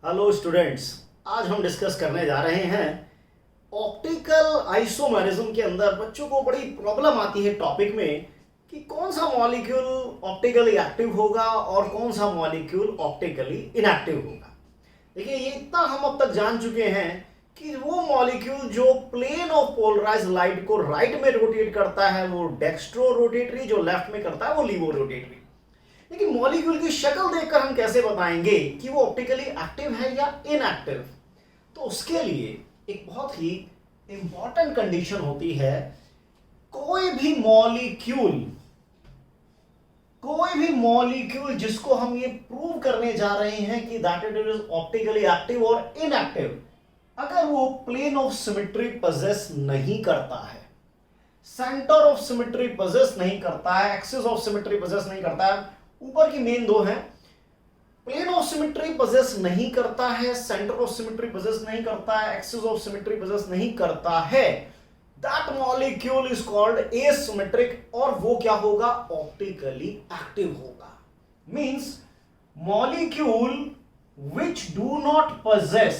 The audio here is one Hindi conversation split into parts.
हेलो स्टूडेंट्स, आज हम डिस्कस करने जा रहे हैं ऑप्टिकल आइसोमेरिज्म के अंदर बच्चों को बड़ी प्रॉब्लम आती है टॉपिक में कि कौन सा मॉलिक्यूल ऑप्टिकली एक्टिव होगा और कौन सा मॉलिक्यूल ऑप्टिकली इनएक्टिव होगा। देखिए, ये इतना हम अब तक जान चुके हैं कि वो मॉलिक्यूल जो प्लेन ऑफ पोलराइज्ड लाइट को राइट में रोटेट करता है वो डेक्स्ट्रो रोटेटरी, जो लेफ्ट में करता है वो लीवो रोटेटरी। लेकिन मॉलिक्यूल की शक्ल देखकर हम कैसे बताएंगे कि वो ऑप्टिकली एक्टिव है या इनएक्टिव? तो उसके लिए एक बहुत ही इंपॉर्टेंट कंडीशन होती है। कोई भी मॉलिक्यूल जिसको हम ये प्रूव करने जा रहे हैं कि that it is optically active और इनएक्टिव, अगर वो प्लेन ऑफ सिमेट्री पोजेस नहीं करता है, सेंटर ऑफ सिमेट्री पोजेस नहीं करता है, एक्सिस ऑफ सिमेट्री पोजेस नहीं करता है, ऊपर की मेन दो हैं, प्लेन ऑफ सिमेट्री पोजेस नहीं करता है, सेंटर ऑफ सिमेट्री पोजेस नहीं करता है, एक्सिस ऑफ सिमेट्री पोजेस नहीं करता है, that molecule is called asymmetric और वो क्या होगा? ऑप्टिकली एक्टिव होगा। Means molecule which do not possess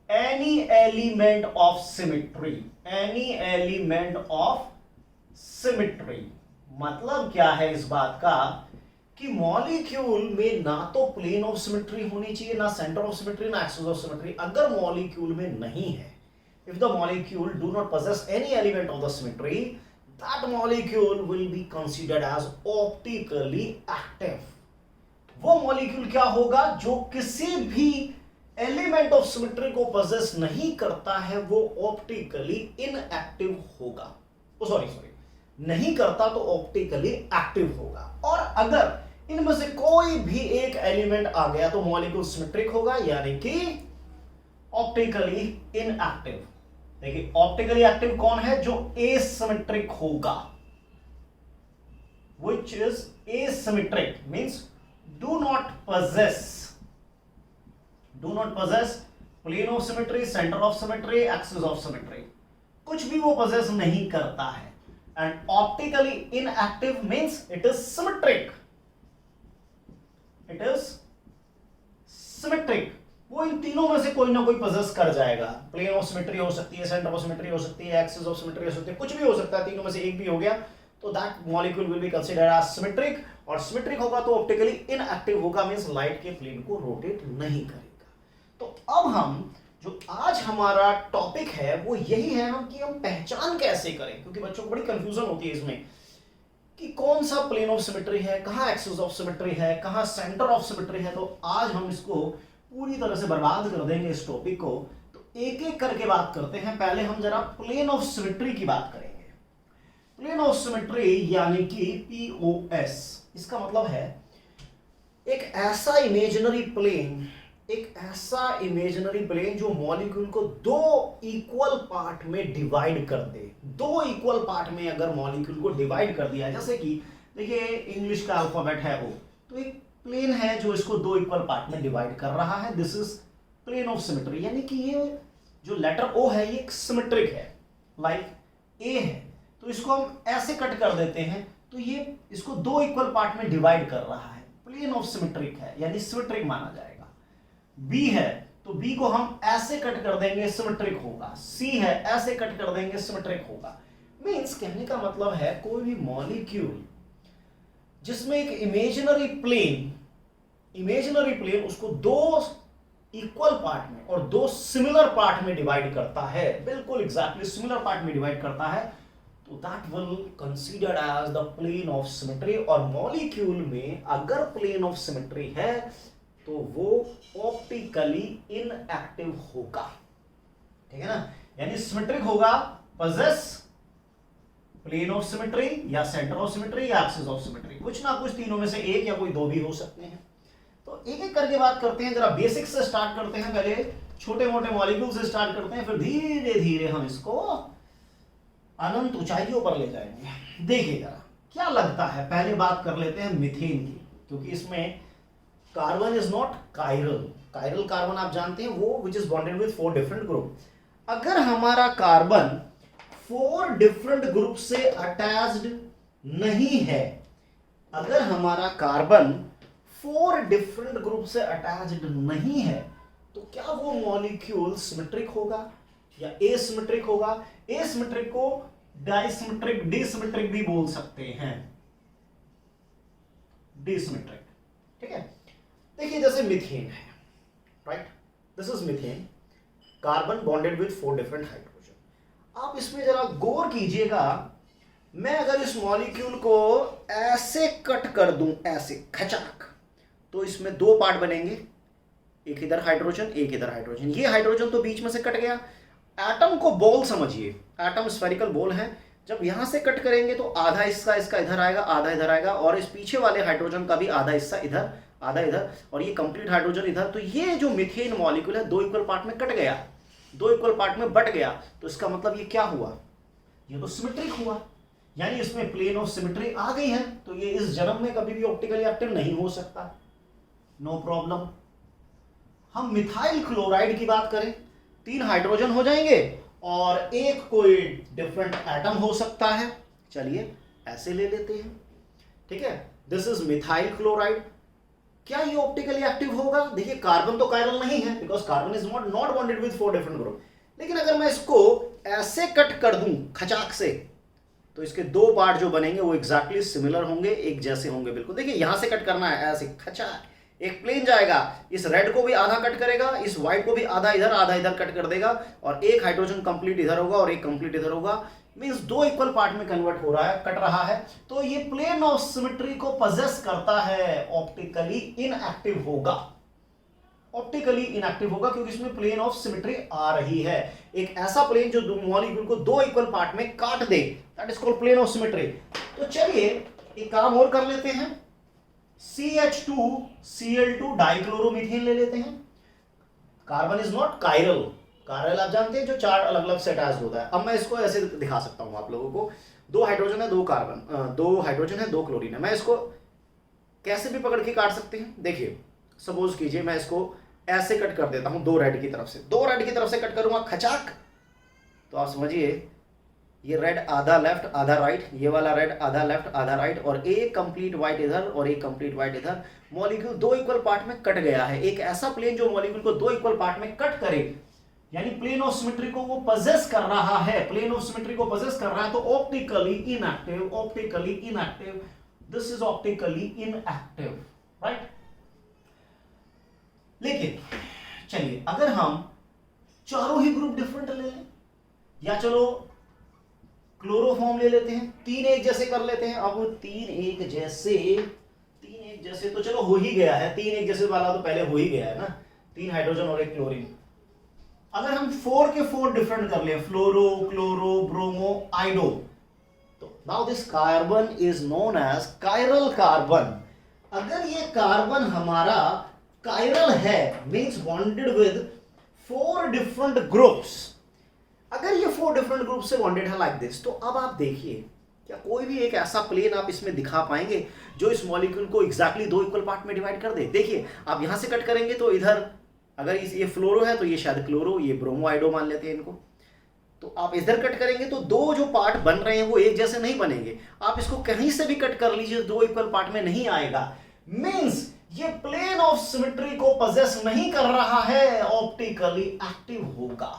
any element of symmetry। मतलब क्या है इस बात का कि मॉलिक्यूल में ना तो प्लेन ऑफ सिमेट्री होनी चाहिए, ना सेंटर ऑफ सिमेट्री, ना एक्सिस ऑफ सिमेट्री। अगर मॉलिक्यूल में नहीं है, if the molecule do not possess any element of the symmetry, that molecule will be considered as optically active। वो मॉलिक्यूल क्या होगा? जो किसी भी एलिमेंट ऑफ सिमेट्री को पोजेस नहीं करता है वो ऑप्टिकली इनएक्टिव होगा। सॉरी, नहीं करता तो ऑप्टिकली एक्टिव होगा। और अगर इनमें से कोई भी एक एलिमेंट आ गया तो मॉलिक्यूल सिमेट्रिक होगा, यानी कि ऑप्टिकली इनएक्टिव। देखिए, ऑप्टिकली एक्टिव कौन है? जो एसिमेट्रिक होगा, which is asymmetric means do not possess plane of symmetry, center of symmetry, axis of symmetry, कुछ भी वो possess नहीं करता है। and optically inactive means it is symmetric, वो इन तीनों में से कोई ना कोई पोजेस कर जाएगा। प्लेन ऑफ सिमेट्री हो सकती है, सेंटर ऑफ सिमेट्री हो सकती है, एक्सिस ऑफ सिमेट्री हो सकती है, कुछ भी हो सकता है, तीनों में से एक भी हो गया तो that molecule will be considered as symmetric. और सिमेट्रिक होगा तो ऑप्टिकली इनएक्टिव होगा, मींस लाइट के प्लेन को रोटेट नहीं करेगा। तो अब हम जो आज हमारा टॉपिक है वो यही है कि हम पहचान कैसे करें, क्योंकि बच्चों को बड़ी कंफ्यूजन होती है इसमें कि कौन सा प्लेन ऑफ सिमेट्री है, कहां एक्सिस ऑफ सिमेट्री है, कहां सेंटर ऑफ सिमेट्री है। तो आज हम इसको पूरी तरह से बर्बाद कर देंगे इस टॉपिक को। तो एक एक करके बात करते हैं। पहले हम जरा प्लेन ऑफ सिमेट्री की बात करेंगे। प्लेन ऑफ सिमेट्री यानी कि पीओएस, इसका मतलब है एक ऐसा इमेजिनरी प्लेन जो मॉलिक्यूल को दो इक्वल पार्ट में डिवाइड कर दे। दो इक्वल पार्ट में अगर मॉलिक्यूल को डिवाइड कर दिया, जैसे कि देखिए इंग्लिश का अल्फाबेट है O, तो एक प्लेन है जो इसको दो इक्वल पार्ट में डिवाइड कर रहा है। This is plane of symmetry, यानी कि ये जो लेटर O है ये एक सिमेट्रिक है, लाइक A है, तो इसको हम ऐसे कट कर देते हैं तो ये इसको दो इक्वल पार्ट में डिवाइड कर रहा है, प्लेन ऑफ सिमेट्रिक है, यानी सिमेट्रिक माना जाएगा। B है तो B को हम ऐसे कट कर देंगे, सिमेट्रिक होगा। C है, ऐसे कट कर देंगे, सिमेट्रिक होगा। मींस कहने का मतलब है कोई भी मॉलिक्यूल जिसमें एक इमेजिनरी प्लेन उसको दो इक्वल पार्ट में और दो सिमिलर पार्ट में डिवाइड करता है, बिल्कुल एग्जैक्टली सिमिलर पार्ट में डिवाइड करता है, तो that will considered as the plane of symmetry. और मॉलिक्यूल में अगर प्लेन ऑफ सिमेट्री है तो वो ऑप्टिकली इनएक्टिव होगा, ठीक है ना, यानी सिमेट्रिक होगा, पोजेस प्लेन ऑफ सिमेट्री या सेंटर ऑफ सिमेट्री या एक्सिस ऑफ सिमेट्री, कुछ ना कुछ तीनों में से एक या कोई दो भी हो सकते हैं। तो एक एक करके बात करते हैं, जरा बेसिक से स्टार्ट करते हैं। पहले छोटे मोटे मॉलिक्यूल से स्टार्ट करते हैं, फिर धीरे धीरे हम इसको अनंत ऊंचाइयों पर ले जाएंगे। देखिए जरा क्या लगता है, पहले बात कर लेते हैं मीथेन की, क्योंकि इसमें carbon is not chiral carbon आप जानते हैं, वो which is bonded with 4 different group. अगर हमारा कार्बन 4 डिफरेंट ग्रुप से अटैच्ड नहीं है, अगर हमारा कार्बन 4 डिफरेंट ग्रुप से अटैच्ड नहीं है, तो क्या वो मॉलिक्यूल सिमेट्रिक होगा या एसिमेट्रिक होगा? एसिमेट्रिक को डाइसिमेट्रिक, डिसिमेट्रिक भी बोल सकते हैं, डिसिमेट्रिक। ठीक है, देखिए जैसे मीथेन है, right, this is methane, carbon bonded with 4 different hydrogen. आप इसमें जरा गौर कीजिएगा, मैं अगर इस मॉलिक्यूल को ऐसे कट कर दूं, ऐसे खचाक, तो इसमें 2 पार्ट बनेंगे, एक इधर हाइड्रोजन, एक इधर हाइड्रोजन। ये हाइड्रोजन तो बीच में से कट गया। एटम को बॉल समझिए, एटम स्फेरिकल बॉल है, जब यहां से कट करेंगे तो आधा हिस्सा इसका इधर आएगा, आधा इधर आएगा, और इस पीछे वाले हाइड्रोजन का भी आधा हिस्सा इधर, आधा इधर, और ये कंप्लीट हाइड्रोजन इधर। तो ये जो मीथेन मॉलिक्यूल है 2 इक्वल पार्ट में कट गया, 2 इक्वल पार्ट में बट गया, तो इसका मतलब ये क्या हुआ? ये तो सिमेट्रिक हुआ, यानी इसमें प्लेन ऑफ सिमेट्री आ गई है, तो ये इस जन्म में कभी भी ऑप्टिकली एक्टिव नहीं हो सकता। No problem. हम मिथाइल क्लोराइड की बात करें, 3 हाइड्रोजन हो जाएंगे और एक कोई डिफरेंट एटम हो सकता है, चलिए ऐसे ले लेते हैं। ठीक है, दिस इज मिथाइल क्लोराइड। क्या ये ऑप्टिकली एक्टिव होगा? देखिए कार्बन तो कायरल नहीं है, because carbon is not bonded with 4 different group. लेकिन अगर मैं इसको ऐसे कट कर दूं खचाक से, तो इसके 2 पार्ट जो बनेंगे वो एग्जैक्टली सिमिलर होंगे, एक जैसे होंगे बिल्कुल। देखिए यहां से कट करना है, ऐसे खचाक, एक प्लेन जाएगा, इस रेड को भी आधा कट करेगा, इस व्हाइट को भी आधा इधर कट कर देगा, और एक हाइड्रोजन कंप्लीट इधर होगा और एक कंप्लीट इधर होगा। मींस 2 इक्वल पार्ट में कन्वर्ट हो रहा है, कट रहा है, तो ये प्लेन ऑफ सिमेट्री को पजेस करता है, ऑप्टिकली इनएक्टिव होगा, ऑप्टिकली इनएक्टिव होगा, क्योंकि इसमें प्लेन ऑफ सिमेट्री आ रही है। एक ऐसा प्लेन जो मॉलिक्यूल को 2 इक्वल पार्ट में काट दे, that is called plane of symmetry. तो चलिए एक काम और कर लेते हैं, CH2Cl2 डाइक्लोरोमीथेन ले लेते हैं। Carbon is not chiral, chiral आप जानते हैं जो 4 अलग अलग से अटैच्ड होता है। अब मैं इसको ऐसे दिखा सकता हूं आप लोगों को, 2 हाइड्रोजन है, 2 कार्बन, 2 हाइड्रोजन है, 2 क्लोरीन है। मैं इसको कैसे भी पकड़ के काट सकते हैं। देखिए सपोज कीजिए मैं इसको ऐसे कट कर देता हूं, 2 रेड की तरफ से, 2 रेड की तरफ से कट करूंगा खचाक, तो आप समझिए ये रेड आधा लेफ्ट आधा राइट, ये वाला रेड आधा लेफ्ट आधा राइट, और एक कंप्लीट व्हाइट इधर और एक कंप्लीट व्हाइट इधर। मॉलिक्यूल 2 इक्वल पार्ट में कट गया है। एक ऐसा प्लेन जो मॉलिक्यूल को 2 इक्वल पार्ट में कट करे, यानी प्लेन ऑफ सिमेट्री को वो पजेस कर रहा है, प्लेन ऑफ सिमेट्री को पजेस कर रहा है, तो optically inactive, optically inactive, this is optically inactive, right. लेकिन चलिए अगर हम चारों ही ग्रुप डिफरेंट ले लें, या चलो क्लोरोफॉर्म ले लेते हैं, 3 एक जैसे कर लेते हैं। अब 3 एक जैसे तो चलो हो ही गया है, 3 एक जैसे वाला तो पहले हो ही गया है ना, 3 हाइड्रोजन और 1 क्लोरीन। अगर हम 4 के 4 डिफरेंट कर ले, फ्लोरो, क्लोरो, ब्रोमो, आइडो, तो now this carbon is known as chiral carbon. अगर ये कार्बन हमारा कायरल है, means bonded with 4 different groups, अगर ये 4 डिफरेंट ग्रुप से बॉन्डेड है लाइक दिस, तो अब आप देखिए क्या कोई भी एक ऐसा प्लेन आप इसमें दिखा पाएंगे जो इस मॉलिक्यूल को एग्जैक्टली 2 इक्वल पार्ट में डिवाइड कर दे? देखिए आप यहां से कट करेंगे तो इधर, अगर ये फ्लोरो है तो ये शायद क्लोरो, ये ब्रोमो आइडो मान लेते हैं इनको, तो आप इधर कट करेंगे तो 2 जो पार्ट बन रहे हैं वो एक जैसे नहीं बनेंगे। आप इसको कहीं से भी कट कर लीजिए, 2 इक्वल पार्ट में नहीं आएगा। मींस ये प्लेन ऑफ सिमेट्री को पजेस नहीं कर रहा है, ऑप्टिकली एक्टिव होगा,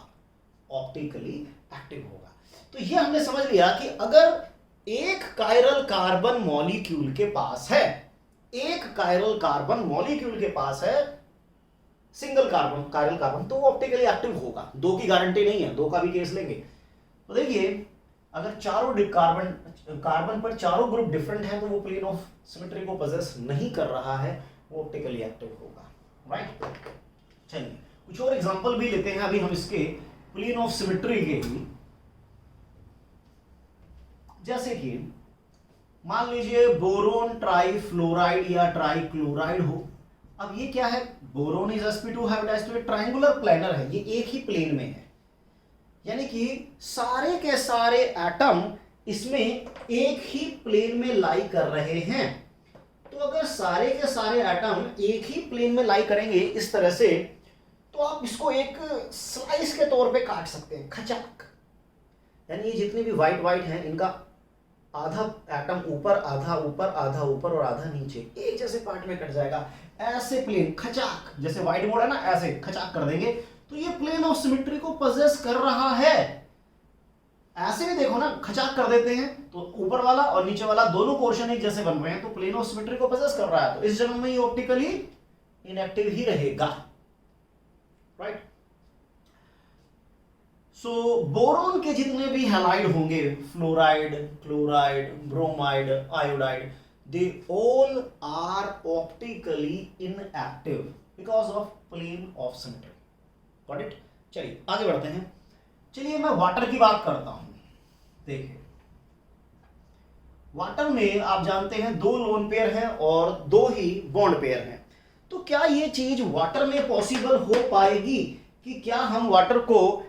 ऑप्टिकली एक्टिव होगा। तो ये हमने समझ लिया कि अगर एक कायरल कार्बन मॉलिक्यूल के पास है, एक कायरल कार्बन मॉलिक्यूल के पास है सिंगल कार्बन, कायरल कार्बन, तो वो ऑप्टिकली एक्टिव होगा। 2 की गारंटी नहीं है, 2 का भी केस लेंगे। तो देखिए अगर चारों कार्बन पर चारों ग्रुप डिफरेंट है, तो वो प्लेन ऑफ सिमेट्री को पजेस नहीं कर रहा है, वो ऑप्टिकली एक्टिव होगा, राइट। चलिए कुछ और एग्जांपल भी लेते हैं अभी हम इसके प्लेन ऑफ सिमेट्री के ही। जैसे कि मान लीजिए बोरोन ट्राइफ्लोराइड या ट्राइक्लोराइड हो। अब ये क्या है? Boron is sp2 hybridised, triangular planar है, ये एक ही प्लेन में है, यानी कि सारे के सारे एटम इसमें एक ही प्लेन में लाई कर रहे हैं। तो अगर सारे के सारे एटम एक ही प्लेन में लाई करेंगे इस तरह से, तो आप इसको एक स्लाइस के तौर पे काट सकते हैं, खचाक। यानी ये जितने भी व्हाइट व्हाइट हैं इनका आधा एटम ऊपर आधा ऊपर आधा ऊपर और आधा नीचे एक जैसे पार्ट में कट जाएगा। ऐसे प्लेन खचाक, जैसे व्हाइट बोर्ड है ना, ऐसे खचाक कर देंगे तो ये प्लेन ऑफ सिमेट्री को पजेस कर रहा है। ऐसे भी देखो ना, खचाक कर देते हैं तो ऊपर वाला और नीचे वाला दोनों पोर्शन एक जैसे बन रहे हैं तो प्लेन ऑफ सिमेट्री को पजेस कर रहा है। तो इस जन्म में ये ऑप्टिकली इनएक्टिव ही रहेगा, राइट। सो बोरोन के जितने भी हैलाइड होंगे, fluoride, chloride, bromide, iodide, they all are optically inactive because of plane of symmetry. Got it. चलिए आगे बढ़ते हैं। चलिए मैं वाटर की बात करता हूं। देखिए वाटर में आप जानते हैं 2 लोन पेयर हैं और 2 ही बॉन्ड पेयर हैं। तो क्या ये चीज वाटर में पॉसिबल हो पाएगी कि क्या हम वाटर को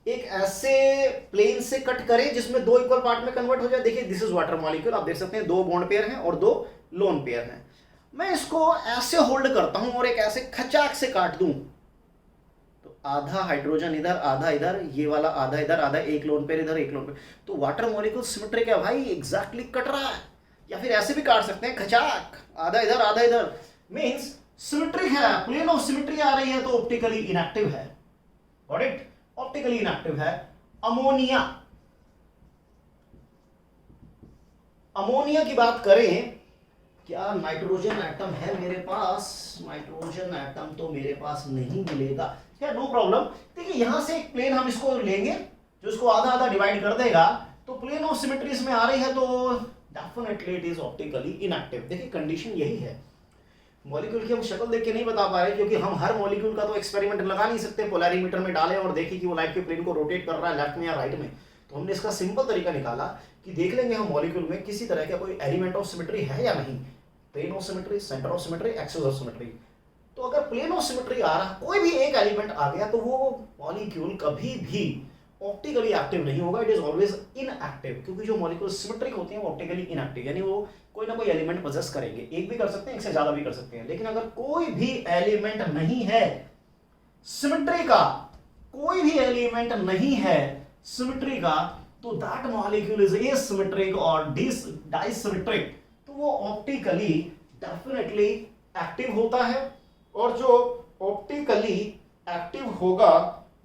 एक ऐसे प्लेन से कट करें जिसमें 2 इक्वल पार्ट में कन्वर्ट हो जाए? देखिए दिस इज वाटर मॉलिक्यूल, आप देख सकते हैं 2 बॉन्ड पेयर हैं और 2 लोन पेयर हैं। मैं इसको ऐसे होल्ड करता हूं और एक ऐसे खचाक से काट दूं तो आधा हाइड्रोजन इधर आधा इधर, ये वाला आधा इधर आधा, एक लोन पेयर इधर एक लोन पेयर, तो वाटर मॉलिक्यूल सिमेट्रिक है भाई, एग्जैक्टली कट रहा है। या फिर ऐसे भी काट सकते हैं खचाक, आधा इधर आधा इधर, मींस सिमेट्रिक है, प्लेन ऑफ सिमेट्री आ रही है तो ऑप्टिकली इनएक्टिव है। Got it. ऑप्टिकली इनएक्टिव है। अमोनिया, अमोनिया की बात करें, क्या नाइट्रोजन एटम है मेरे पास? नाइट्रोजन एटम तो मेरे पास नहीं मिलेगा, क्या नो प्रॉब्लम। देखिए यहां से एक प्लेन हम इसको लेंगे जो इसको आधा आधा डिवाइड कर देगा तो प्लेन ऑफ सिमेट्री इसमें आ रही है तो definitely it is optically inactive. देखिए कंडीशन यही है। मॉलिक्यूल की हम शक्ल देख के नहीं बता पा रहे क्योंकि हम हर मॉलिक्यूल का तो एक्सपेरिमेंट लगा नहीं सकते, पोलैरिमीटर में डालें और देखें कि वो लाइट के प्लेन को रोटेट कर रहा है लेफ्ट में या राइट में। तो हमने इसका सिंपल तरीका निकाला कि देख लेंगे हम मॉलिक्यूल में किसी तरह का कोई एलिमेंट ऑफ सिमेट्री है या नहीं, plane of symmetry, centre of symmetry, axis of symmetry. तो अगर प्लेन ऑफ सिमेट्री आ रहा, कोई भी एक एलिमेंट आ गया तो वो मॉलिक्यूल कभी भी ऑप्टिकली एक्टिव नहीं होगा, इट इज ऑलवेज इनएक्टिव, क्योंकि जो मॉलिक्यूल सिमेट्रिक होते हैं वो ऑप्टिकली इनएक्टिव, यानी वो कोई ना कोई एलिमेंट पोजेस करेंगे। एक भी कर सकते हैं, एक से ज्यादा भी कर सकते हैं, लेकिन अगर कोई भी एलिमेंट नहीं है सिमेट्री का, कोई भी एलिमेंट नहीं है सिमेट्री का, तो दैट मॉलिक्यूल इज एसिमेट्रिक और डाइसिमेट्रिक, तो वो ऑप्टिकली डेफिनेटली एक्टिव होता है। और जो ऑप्टिकली एक्टिव होगा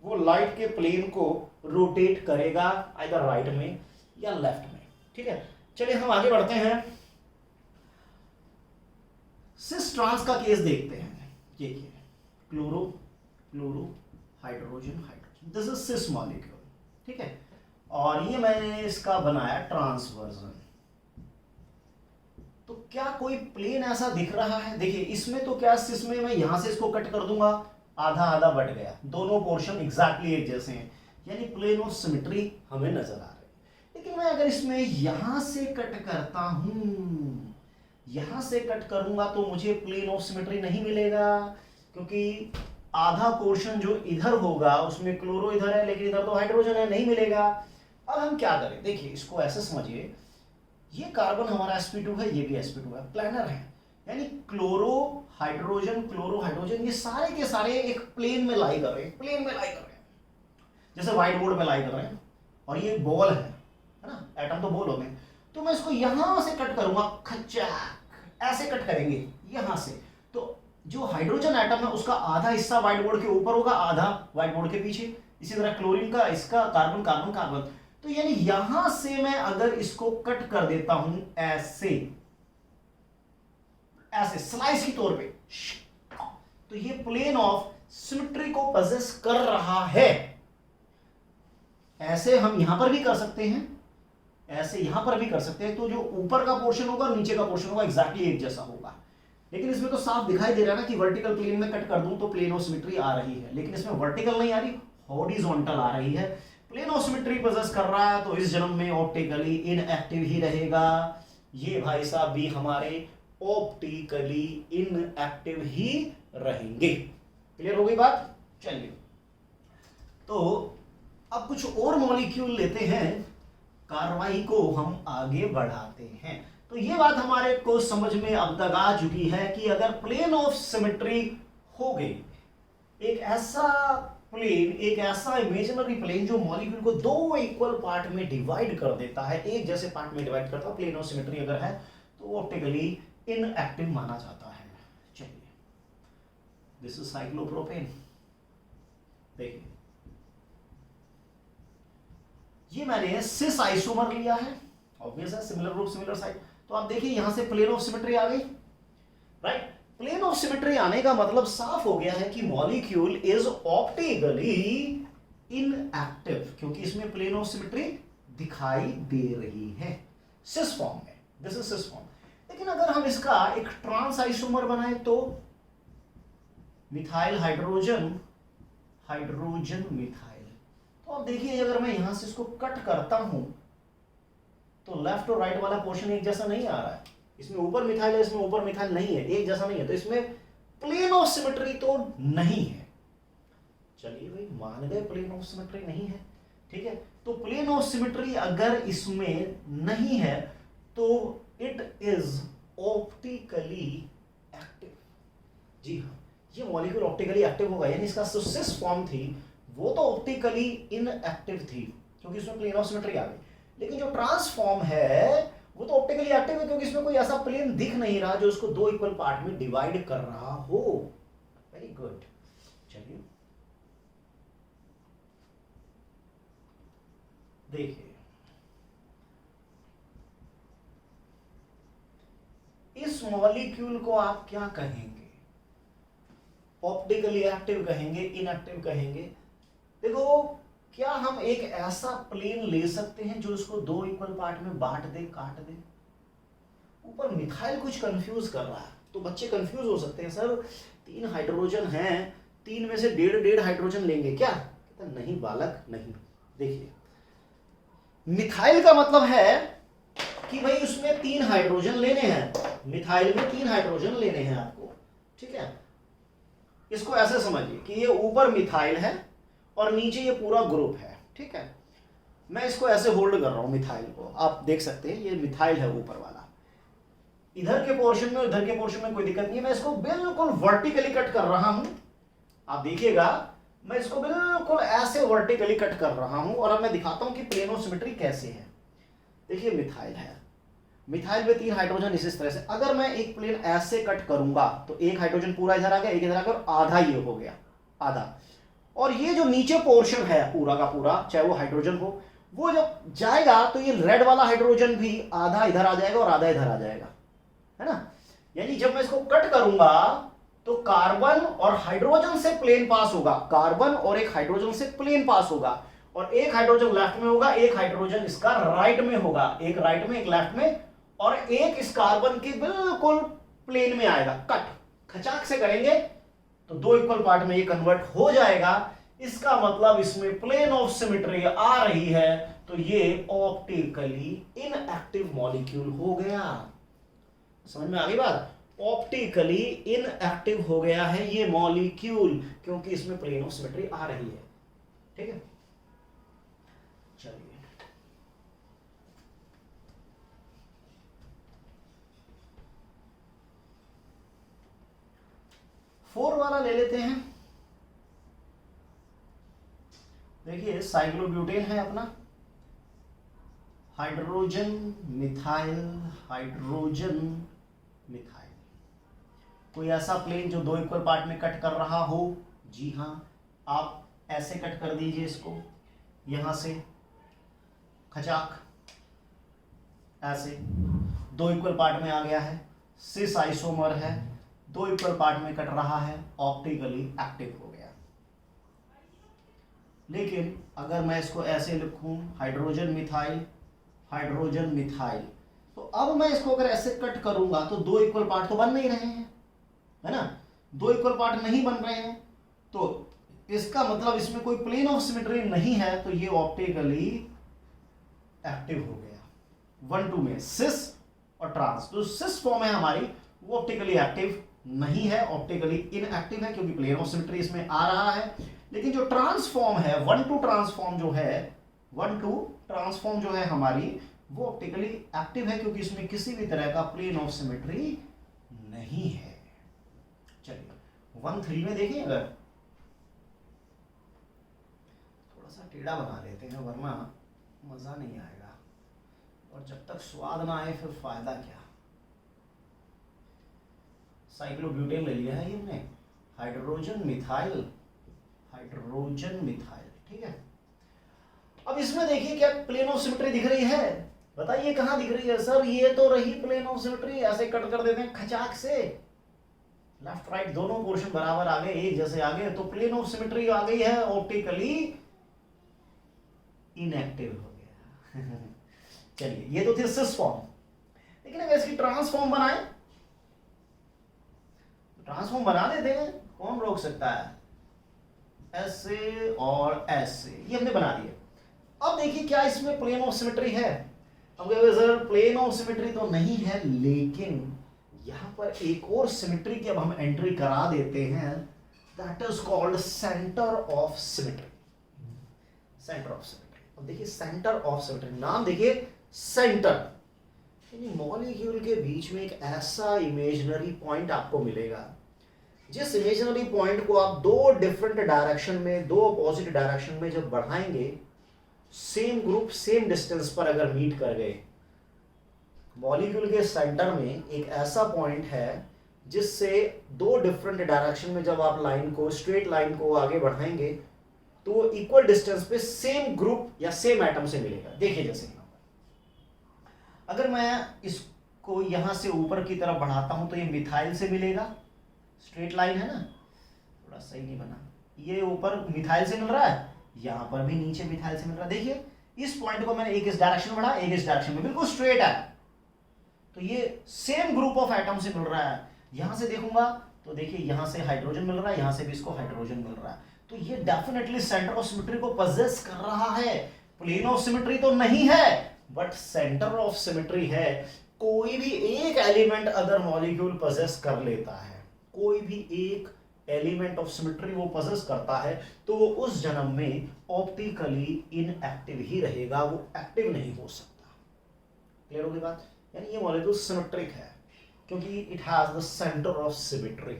वो लाइट के प्लेन को रोटेट करेगा आइदर राइट में या लेफ्ट में। ठीक है, चलिए हम आगे बढ़ते हैं। सिस ट्रांस का केस देखते हैं। ये chloro chloro hydrogen hydrogen, this is sis molecule. ठीक है, और ये मैंने इसका बनाया ट्रांस वर्जन। तो क्या कोई प्लेन ऐसा दिख रहा है? देखिए इसमें तो क्या, सिस में मैं यहां से इसको कट कर दूंगा, आधा आधा बढ़ गया, दोनों पोर्शन एग्जैक्टली एक जैसे हैं, यानी प्लेन ऑफ सिमेट्री हमें नजर आ रही है। लेकिन मैं अगर इसमें यहां से कट करता हूं, यहां से कट करूंगा तो मुझे प्लेन ऑफ सिमेट्री नहीं मिलेगा, क्योंकि आधा पोर्शन जो इधर होगा उसमें क्लोरो इधर है लेकिन इधर तो हाइड्रोजन है, नहीं मिलेगा। अब हम क्या करें? देखिए इसको ऐसे समझिए, ये कार्बन हमारा sp2 है, ये भी sp2 है, प्लानर है, यानी क्लोरो हाइड्रोजन ये सारे के सारे एक प्लेन में लाई कर रहे हैं, प्लेन में लाई कर रहे हैं, जैसे व्हाइट बोर्ड में लाई कर रहे हैं। और ये बॉल है ना, एटम तो बॉल हो गए। तो मैं इसको यहां से कट करूंगा, खचाक ऐसे कट करेंगे यहां से, तो जो हाइड्रोजन एटम है उसका आधा हिस्सा व्हाइट बोर्ड के ऊपर होगा, आधा व्हाइट बोर्ड के पीछे। इसी तरह क्लोरीन का, इसका कार्बन कार्बन कार्बन, तो यानी यहां से मैं अगर इसको कट कर देता हूं ऐसे ऐसे स्लाइस की तौर पे, तो ये प्लेन ऑफ सिमेट्री को पजेस कर रहा है। ऐसे हम यहां पर भी कर सकते हैं, ऐसे यहां पर भी कर सकते हैं, तो जो ऊपर का पोर्शन होगा और नीचे का पोर्शन होगा एग्जैक्टली एक जैसा होगा। लेकिन इसमें तो साफ दिखाई दे रहा है ना कि वर्टिकल प्लेन में कट कर दूं तो प्लेन ऑफ सिमेट्री आ रही है, लेकिन इसमें वर्टिकल नहीं आ रही, हॉरिजॉन्टल आ रही है। प्लेन ऑफ सिमेट्री पोजेस कर रहा है तो इस जन्म में ऑप्टिकली इनएक्टिव ही रहेगा। ये भाई साहब भी हमारे ऑप्टिकली इनएक्टिव ही रहेंगे। क्लियर हो गई बात? चलिए तो अब कुछ और मॉलिक्यूल लेते हैं, कार्रवाई को हम आगे बढ़ाते हैं। तो ये बात हमारे को समझ में अब तक आ चुकी है कि अगर प्लेन ऑफ सिमेट्री हो गई, एक ऐसा प्लेन एक ऐसा इमेजिनरी प्लेन जो मॉलिक्यूल को दो इक्वल पार्ट में डिवाइड कर देता है, एक जैसे पार्ट में डिवाइड करता है, प्लेन ऑफ सिमेट्री अगर है तो वो ऑप्टिकली इनएक्टिव माना जाता है। चलिए, दिस इज साइक्लोप्रोपेन। देखिए, ये मैंने सिस आइसोमर लिया है, ऑब्वियस है, सिमिलर ग्रुप सिमिलर साइड। तो आप देखिए यहां से प्लेन ऑफ सिमेट्री आ गई, राइट। प्लेन ऑफ सिमेट्री आने का मतलब साफ हो गया है कि मॉलिक्यूल इज ऑप्टिकली इनएक्टिव, क्योंकि इसमें प्लेन ऑफ सिमेट्री दिखाई दे रही है सिस फॉर्म में। This is cis form. लेकिन अगर हम इसका एक ट्रांस आइसोमर बनाए तो मिथाइल हाइड्रोजन, हाइड्रोजन मिथाइल, तो आप देखिए अगर मैं यहां से इसको कट करता हूं तो लेफ्ट और राइट वाला पोर्शन एक जैसा नहीं आ रहा है। इसमें ऊपर मिथाइल है, इसमें ऊपर मिथाइल नहीं है, एक जैसा नहीं है, तो इसमें प्लेन ऑफ सिमेट्री तो नहीं है। चलिए भाई, मान गए प्लेन ऑफ सिमेट्री नहीं है, ठीक है। तो प्लेन ऑफ सिमेट्री अगर इसमें नहीं है तो इट इज ऑप्टिकली एक्टिव। जी हाँ, ये मॉलिक्यूल ऑप्टिकली एक्टिव होगा, यानी इसका जो सिस फॉर्म थी वो तो ऑप्टिकली इनएक्टिव थी क्योंकि इसमें प्लेन ऑफ सिमेट्री आ गई। लेकिन जो ट्रांसफॉर्म है वो तो ऑप्टिकली एक्टिव है क्योंकि इसमें कोई ऐसा प्लेन दिख नहीं रहा जो इसको दो इक्वल पार्ट में डिवाइड कर रहा हो। Very good. चलिए देखिए, इस मॉलिक्यूल को आप क्या कहेंगे? ऑप्टिकली एक्टिव कहेंगे, इनएक्टिव कहेंगे? देखो, क्या हम एक ऐसा प्लेन ले सकते हैं जो इसको दो इक्वल पार्ट में बांट दे, काट दे? ऊपर मिथाइल कुछ कंफ्यूज कर रहा है, तो बच्चे कंफ्यूज हो सकते हैं, सर 3 हाइड्रोजन हैं, 3 में से 1.5 हाइड्रोजन लेंगे क्या? कहता नहीं बालक, नहीं। देखिए, मिथाइल का मतलब है कि भाई उसमें 3 हाइड्रोजन लेने हैं, मिथाइल में 3 हाइड्रोजन लेने हैं आपको, ठीक है। इसको ऐसे समझिए कि ये ऊपर मिथाइल है और नीचे ये पूरा ग्रुप है, ठीक है। मैं इसको ऐसे होल्ड कर रहा हूं मिथाइल को, आप देख सकते हैं ये मिथाइल है ऊपर वाला। इधर के पोर्शन में इधर के पोर्शन में कोई दिक्कत नहीं है, मैं इसको बिल्कुल वर्टिकली कट कर रहा हूं। आप देखिएगा मैं इसको बिल्कुल ऐसे वर्टिकली कट कर रहा हूं और अब मैं दिखाता हूं कि प्लेन ऑफ सिमेट्री कैसे है। देखिए, मिथाइल है, मिथाइल में 3 हाइड्रोजन इस तरह से। अगर मैं एक प्लेन ऐसे कट करूंगा तो एक हाइड्रोजन पूरा इधर आ गया, एक इधर आ गया और आधा ये हो गया, आधा। और ये जो नीचे पोर्शन है पूरा का पूरा, चाहे वो हाइड्रोजन हो, वो जब जाएगा तो ये रेड वाला हाइड्रोजन भी आधा इधर आ जाएगा और आधा इधर आ जाएगा, है ना। यानी जब मैं इसको कट करूंगा तो कार्बन और हाइड्रोजन से प्लेन पास होगा, कार्बन और एक हाइड्रोजन से प्लेन पास होगा, और एक हाइड्रोजन लेफ्ट में होगा, एक हाइड्रोजन इसका राइट में होगा, एक राइट में एक लेफ्ट में, और एक इस कार्बन के बिल्कुल प्लेन में आएगा। कट खचाक से करेंगे तो दो इक्वल पार्ट में ये कन्वर्ट हो जाएगा। इसका मतलब इसमें प्लेन ऑफ सिमेट्री आ रही है, तो ये ऑप्टिकली इनएक्टिव मॉलिक्यूल हो गया। समझ में आ गई बात? ऑप्टिकली इनएक्टिव हो गया है ये मॉलिक्यूल क्योंकि इसमें प्लेन ऑफ सिमेट्री आ रही है, ठीक है। चलिए, फोर वाला ले लेते हैं। देखिए, साइक्लोब्यूटेन है अपना, हाइड्रोजन मिथाइल, हाइड्रोजन मिथाइल। कोई ऐसा प्लेन जो दो इक्वल पार्ट में कट कर रहा हो? जी हाँ, आप ऐसे कट कर दीजिए इसको, यहां से खचाक, ऐसे दो इक्वल पार्ट में आ गया है, सिस आइसोमर है, दो इक्वल पार्ट में कट रहा है, ऑप्टिकली एक्टिव हो गया। लेकिन अगर मैं इसको ऐसे लिखूं, हाइड्रोजन मिथाइल, हाइड्रोजन मिथाइल, तो अब मैं इसको अगर ऐसे कट करूंगा तो दो इक्वल पार्ट तो बन नहीं रहे हैं, है ना। दो इक्वल पार्ट नहीं बन रहे हैं, तो इसका मतलब इसमें कोई प्लेन ऑफ सिमेट्री नहीं है, तो ये ऑप्टिकली एक्टिव हो गया। 1 2 में सिस और ट्रांस, तो सिस फॉर्म है हमारी, वो ऑप्टिकली एक्टिव नहीं है, ऑप्टिकली इनएक्टिव है क्योंकि प्लेन ऑफ सिमेट्री इसमें आ रहा है। लेकिन जो ट्रांसफॉर्म है, 1 2 ट्रांसफॉर्म जो है, 1 2 ट्रांसफॉर्म जो है हमारी, वो ऑप्टिकली एक्टिव है क्योंकि इसमें किसी भी तरह का प्लेन ऑफ सिमेट्री नहीं है। चलिए 1 3 में देखिए, अगर टेढ़ा बना लेते हैं वरना मज़ा नहीं आएगा, और जब तक स्वाद ना आए फिर फायदा क्या। साइक्लोब्यूटेन ले लिया है ये हमने, हाइड्रोजन मिथाइल, हाइड्रोजन मिथाइल, ठीक है। अब इसमें देखिए क्या प्लेन ऑफ सिमेट्री दिख रही है, बताइए कहाँ दिख रही है सर, ये तो रही प्लेन ऑफ सिमेट्री, ऐसे कट कर देते हैं खचाक से, लेफ्ट राइट दोनों पोर्शन बराबर आ गए, एक जैसे आ गए, तो प्लेन ऑफ सिमेट्री आ गई है, ऑप्टिकली इनएक्टिव हो गया। चलिए ये तो थी सिस फॉर्म, लेकिन अगर इसकी ट्रांसफॉर्म बनाए, ट्रांसफॉर्म बना देते हैं, कौन रोक सकता है, ऐसे और ऐसे, ये हमने बना दिया। अब देखिए क्या इसमें प्लेन ऑफ सिमेट्री है, अब सर प्लेन ऑफ सिमेट्री तो नहीं है, लेकिन यहां पर एक और सिमेट्री की अब हम एंट्री करा देते हैं, that is called centre of symmetry, centre of symmetry. अब देखिए सेंटर ऑफ सिमेट्री, नाम देखिए सेंटर, यानी मॉलिक्यूल के बीच में एक ऐसा इमेजिनरी पॉइंट आपको मिलेगा, जिस इमेजिनरी पॉइंट को आप दो डिफरेंट डायरेक्शन में, दो अपोजिट डायरेक्शन में जब बढ़ाएंगे, सेम ग्रुप सेम डिस्टेंस पर अगर मीट कर गए, मॉलिक्यूल के सेंटर में एक ऐसा पॉइंट है जिससे दो डिफरेंट डायरेक्शन में जब आप लाइन को, स्ट्रेट लाइन को आगे बढ़ाएंगे, तो इक्वल डिस्टेंस पे सेम ग्रुप या सेम एटम से मिलेगा। देखिए जैसे यहां पर अगर मैं इसको यहां से ऊपर की तरफ बढ़ाता हूं तो ये मिथाइल से मिलेगा, स्ट्रेट लाइन है ना, थोड़ा सही नहीं बना, ये ऊपर मिथाइल से मिल रहा है, यहां पर भी नीचे मिथाइल से मिल रहा है। देखिए इस पॉइंट को मैंने एक इस डायरेक्शन में बढ़ा, एक इस डायरेक्शन में, बिल्कुल स्ट्रेट है, तो ये सेम ग्रुप ऑफ एटम से मिल रहा है। यहां से देखूंगा तो देखिए यहां से हाइड्रोजन मिल रहा है, यहां से भी इसको हाइड्रोजन मिल रहा है, तो ये डेफिनेटली सेंटर ऑफ सिमेट्री को पजेस कर रहा है। प्लेन ऑफ सिमेट्री तो नहीं है, बट सेंटर ऑफ सिमेट्री है। कोई भी एक एलिमेंट अगर मॉलिक्यूल पजेस कर लेता है, कोई भी एक एलिमेंट ऑफ सिमेट्री वो पजेस करता है, तो वो उस जन्म में ऑप्टिकली इनएक्टिव ही रहेगा, वो एक्टिव नहीं हो सकता। क्लियर होगी बात, यानी ये मॉलिक्यूल सिमेट्रिक है क्योंकि it has the centre of symmetry.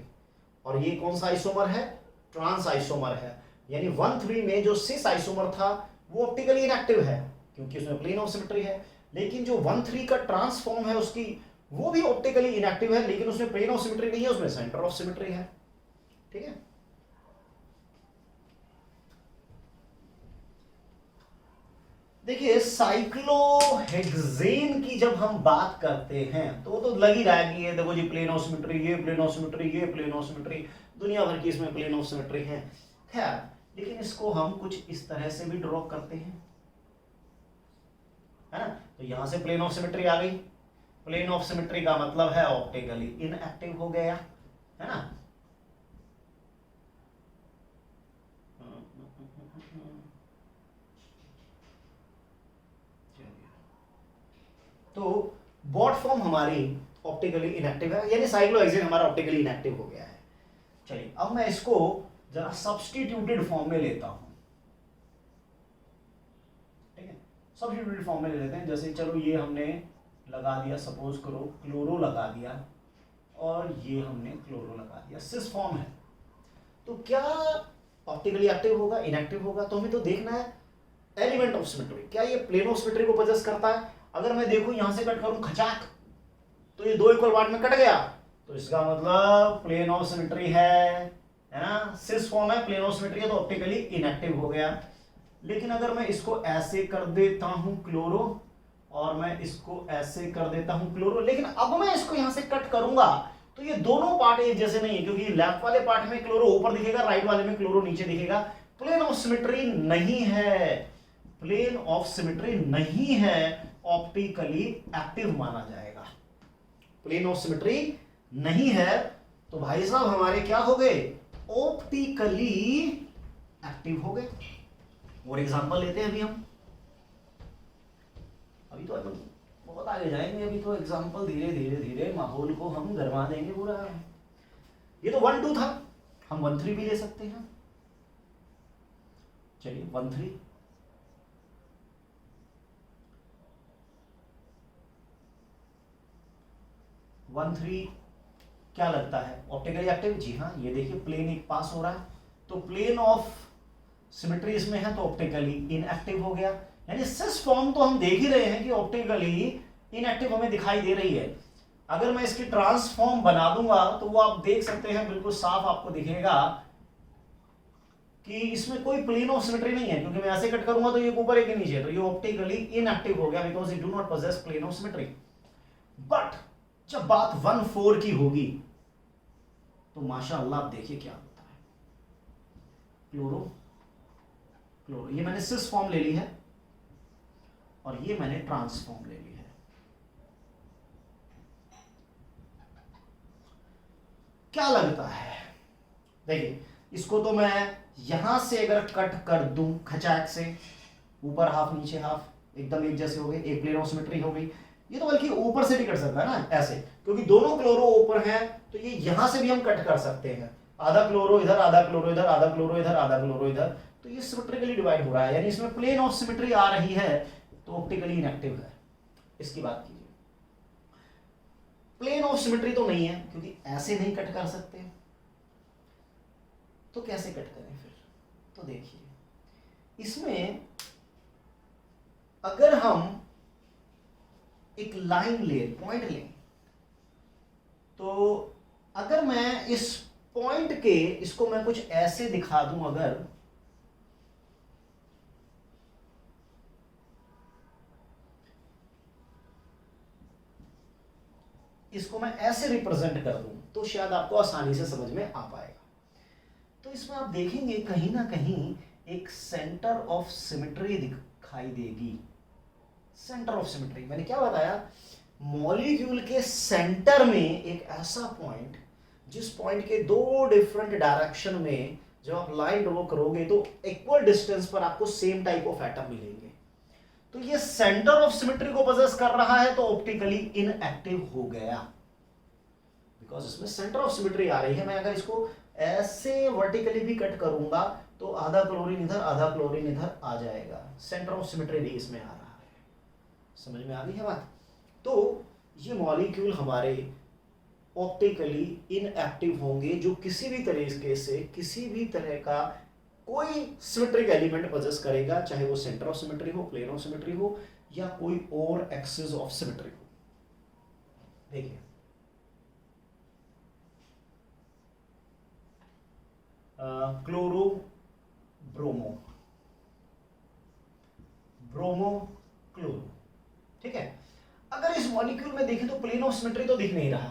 और ये कौन सा आइसोमर है, ट्रांस आइसोमर है, यानी 1,3 में जो सिस आइसोमर था वो ऑप्टिकली इनएक्टिव है क्योंकि उसमें प्लेन ऑफ सिमेट्री है, लेकिन जो 1,3 का ट्रांसफॉर्म है उसकी, वो भी ऑप्टिकली इनएक्टिव है, लेकिन उसमें प्लेन ऑफ सिमेट्री नहीं है, उसमें सेंटर ऑफ सिमेट्री है। ठीक है, देखिए साइक्लोहेक्सेन की जब हम बात करते हैं तो वो तो लग ही रहा है कि ये देखो जी प्लेन ऑफ सिमेट्री, ये प्लेन ऑफ सिमेट्री, ये प्लेन ऑफ सिमेट्री, दुनिया भर की इसमें प्लेन ऑफ सिमेट्री है। खैर, लेकिन इसको हम कुछ इस तरह से भी ड्रॉ करते हैं, है ना, तो यहां से प्लेन ऑफ सिमेट्री आ गई, प्लेन ऑफ सिमेट्री का मतलब है ऑप्टिकली इनएक्टिव हो गया, है ना। तो बॉट फॉर्म हमारी ऑप्टिकली इनएक्टिव है, यानी साइक्लोहेक्सेन हमारा ऑप्टिकली इनएक्टिव हो गया है। चलिए अब मैं इसको जरा सब्स्टिट्यूटेड फॉर्म में लेता हूं, ठीक है, सब्स्टिट्यूटेड फॉर्म में ले लेते हैं। जैसे चलो ये हमने लगा दिया, सपोज करो क्लोरो लगा दिया, और ये हमने क्लोरो लगा दिया, सिस फॉर्म है, तो क्या ऑप्टिकली एक्टिव होगा, इनएक्टिव होगा? तो हमें तो देखना है एलिमेंट ऑफ सिमेट्री, क्या ये प्लेन ऑफ सिमेट्री को पजेस करता है? अगर मैं देखूं यहां से कट करूं खचाक, तो ये दो इक्वल पार्ट में कट गया, तो इसका मतलब प्लेन ऑफ सिमेट्री है ना, सिस फॉर्म है, प्लेन ऑफ सिमेट्री है, तो ऑप्टिकली इनएक्टिव हो गया। लेकिन अगर मैं इसको ऐसे कर देता हूं क्लोरो, और मैं इसको ऐसे कर देता हूं क्लोरो, लेकिन अब मैं इसको यहां से कट करूंगा तो ये दोनों पार्ट एक जैसे नहीं है, क्योंकि लेफ्ट वाले पार्ट में क्लोरो ऊपर दिखेगा, राइट वाले में क्लोरो नीचे दिखेगा। प्लेन ऑफ सिमेट्री नहीं है, प्लेन ऑफ सिमेट्री नहीं है, ऑप्टिकली एक्टिव माना जाएगा। प्लेन ऑफ सिमेट्री नहीं है तो भाई साहब हमारे क्या हो गए, ऑप्टिकली एक्टिव हो गए। और एग्जांपल लेते हैं अभी तो बहुत आगे जाएंगे, अभी तो एग्जांपल धीरे धीरे धीरे माहौल को हम गरमा देंगे पूरा। ये तो 1, 2 था, हम 1, 3 भी ले सकते हैं। चलिए 1, 3, क्या लगता है ऑप्टिकली एक्टिव? जी हाँ, ये देखिए प्लेन एक पास हो रहा है, तो प्लेन ऑफ सिमेट्री इसमें है तो ऑप्टिकली इनएक्टिव हो गया। यानी सिस फॉर्म तो हम देख ही रहे हैं कि ऑप्टिकली इनएक्टिव हमें दिखाई दे रही है। अगर मैं इसकी ट्रांसफॉर्म बना दूंगा तो वो आप देख सकते हैं, बिल्कुल साफ आपको दिखेगा कि इसमें कोई प्लेन ऑफ सिमेट्री नहीं है, क्योंकि मैं ऐसे कट करूंगा तो ये ऊपर एक नीचे, तो ये ऑप्टिकली इनएक्टिव हो गया because it do not possess plane of symmetry. But जब बात 1,4 की होगी तो माशाअल्लाह आप देखिए क्या होता है। क्लोरो क्लोरो, ये मैंने सिस फॉर्म ले ली है और ये मैंने ट्रांसफॉर्म ले ली है। क्या लगता है, देखिए इसको तो मैं यहां से अगर कट कर दूं खचाक से, ऊपर हाफ नीचे हाफ एकदम एक जैसे हो गए, एक प्लेन ऑफ सिमेट्री हो गई। ये तो बल्कि ऊपर से भी कट सकता है ना ऐसे, क्योंकि दोनों क्लोरो ऊपर हैं तो ये यहां से भी हम कट कर सकते हैं। आधा क्लोरो इधर, आधा क्लोरो इधर, आधा क्लोरो इधर, आधा क्लोरो इधर, तो ये सिमेट्रिकली डिवाइड हो रहा है, यानी इसमें प्लेन ऑफ सिमेट्री आ रही है तो ऑप्टिकली इनएक्टिव है। इसकी बात कीजिए। प्लेन ऑफ सिमेट्री तो नहीं है क्योंकि ऐसे नहीं कट कर सकते, तो कैसे कट करें फिर? तो देखिए इसमें अगर हम एक लाइन ले, पॉइंट लें, तो अगर मैं इस पॉइंट के इसको मैं कुछ ऐसे दिखा दूं, अगर इसको मैं ऐसे रिप्रेजेंट कर दूं तो शायद आपको आसानी से समझ में आ पाएगा। तो इसमें आप देखेंगे कहीं ना कहीं एक सेंटर ऑफ सिमेट्री दिखाई देगी। सेंटर ऑफ सिमेट्री मैंने क्या बताया, मॉलिक्यूल के सेंटर में एक ऐसा पॉइंट जिस पॉइंट के दो डिफरेंट डायरेक्शन में जब आप लाइन ड्रॉ करोगे तो इक्वल डिस्टेंस पर आपको सेम टाइप ऑफ एटम मिलेंगे। तो ये सेंटर ऑफ सिमेट्री को पोजेस कर रहा है तो ऑप्टिकली इनएक्टिव हो गया, बिकॉज इसमें सेंटर ऑफ सिमेट्री आ रही है। मैं अगर इसको ऐसे वर्टिकली भी कट करूंगा तो आधा क्लोरीन इधर, आधा क्लोरीन इधर आ जाएगा, सेंटर ऑफ सिमेट्री भी इसमें आ रहा है। समझ में आ गई है बात? तो ये मॉलिक्यूल हमारे ऑप्टिकली इनएक्टिव होंगे जो किसी भी तरीके से किसी भी तरह का कोई सिमेट्रिक एलिमेंट पोजेस करेगा, चाहे वो सेंटर ऑफ सिमेट्री हो, प्लेन ऑफ सिमेट्री हो, या कोई और एक्सिस ऑफ सिमेट्री हो। देखिए क्लोरो ब्रोमो, ब्रोमो क्लोरो, ठीक है। अगर इस मॉलिक्यूल में देखें तो प्लेन ऑफ सिमेट्री तो दिख नहीं रहा,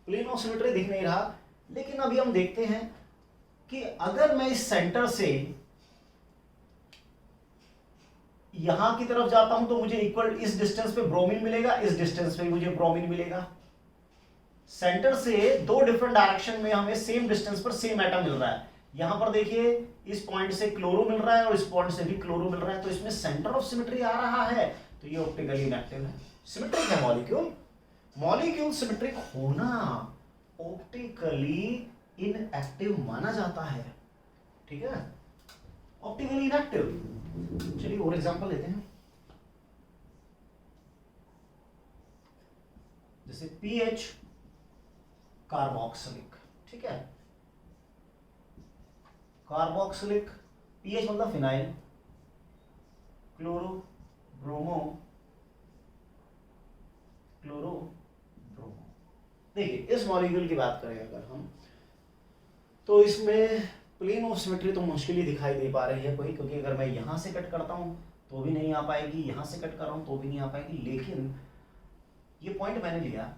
प्लेन ऑफ सिमेट्री दिख नहीं रहा, लेकिन अभी हम देखते हैं कि अगर मैं इस सेंटर से यहां की तरफ जाता हूं तो मुझे इक्वल इस डिस्टेंस पे ब्रोमीन मिलेगा, इस डिस्टेंस पे मुझे ब्रोमीन मिलेगा। सेंटर से दो डिफरेंट डायरेक्शन में हमें सेम डिस्टेंस पर सेम एटम मिल रहा है। यहां पर देखिए इस पॉइंट से क्लोरो मिल रहा है और इस पॉइंट से भी क्लोरो मिल रहा है, तो इसमें सेंटर ऑफ सिमेट्री आ रहा है, तो ये ऑप्टिकली इनएक्टिव है। सिमेट्रिक है मॉलिक्यूल, मॉलिक्यूल सिमेट्रिक होना ऑप्टिकली इनएक्टिव माना जाता है, ठीक है, ऑप्टिकली इनएक्टिव। चलिए और एग्जांपल लेते हैं, जैसे पीएच कार्बोक्सिलिक, ठीक है, कार्बोक्सिलिक, पीएच मतलब phenyl, chloro bromo, chloro bromo. देखिए इस मॉलिक्यूल की बात करें अगर हम, तो इसमें प्लेन ऑफ सिमेट्री तो मुश्किल ही दिखाई दे पा रही है कोई, क्योंकि अगर मैं यहां से कट करता हूं तो भी नहीं आ पाएगी, यहां से कट कर रहा हूं तो भी नहीं आ पाएगी। लेकिन ये पॉइंट मैंने लिया,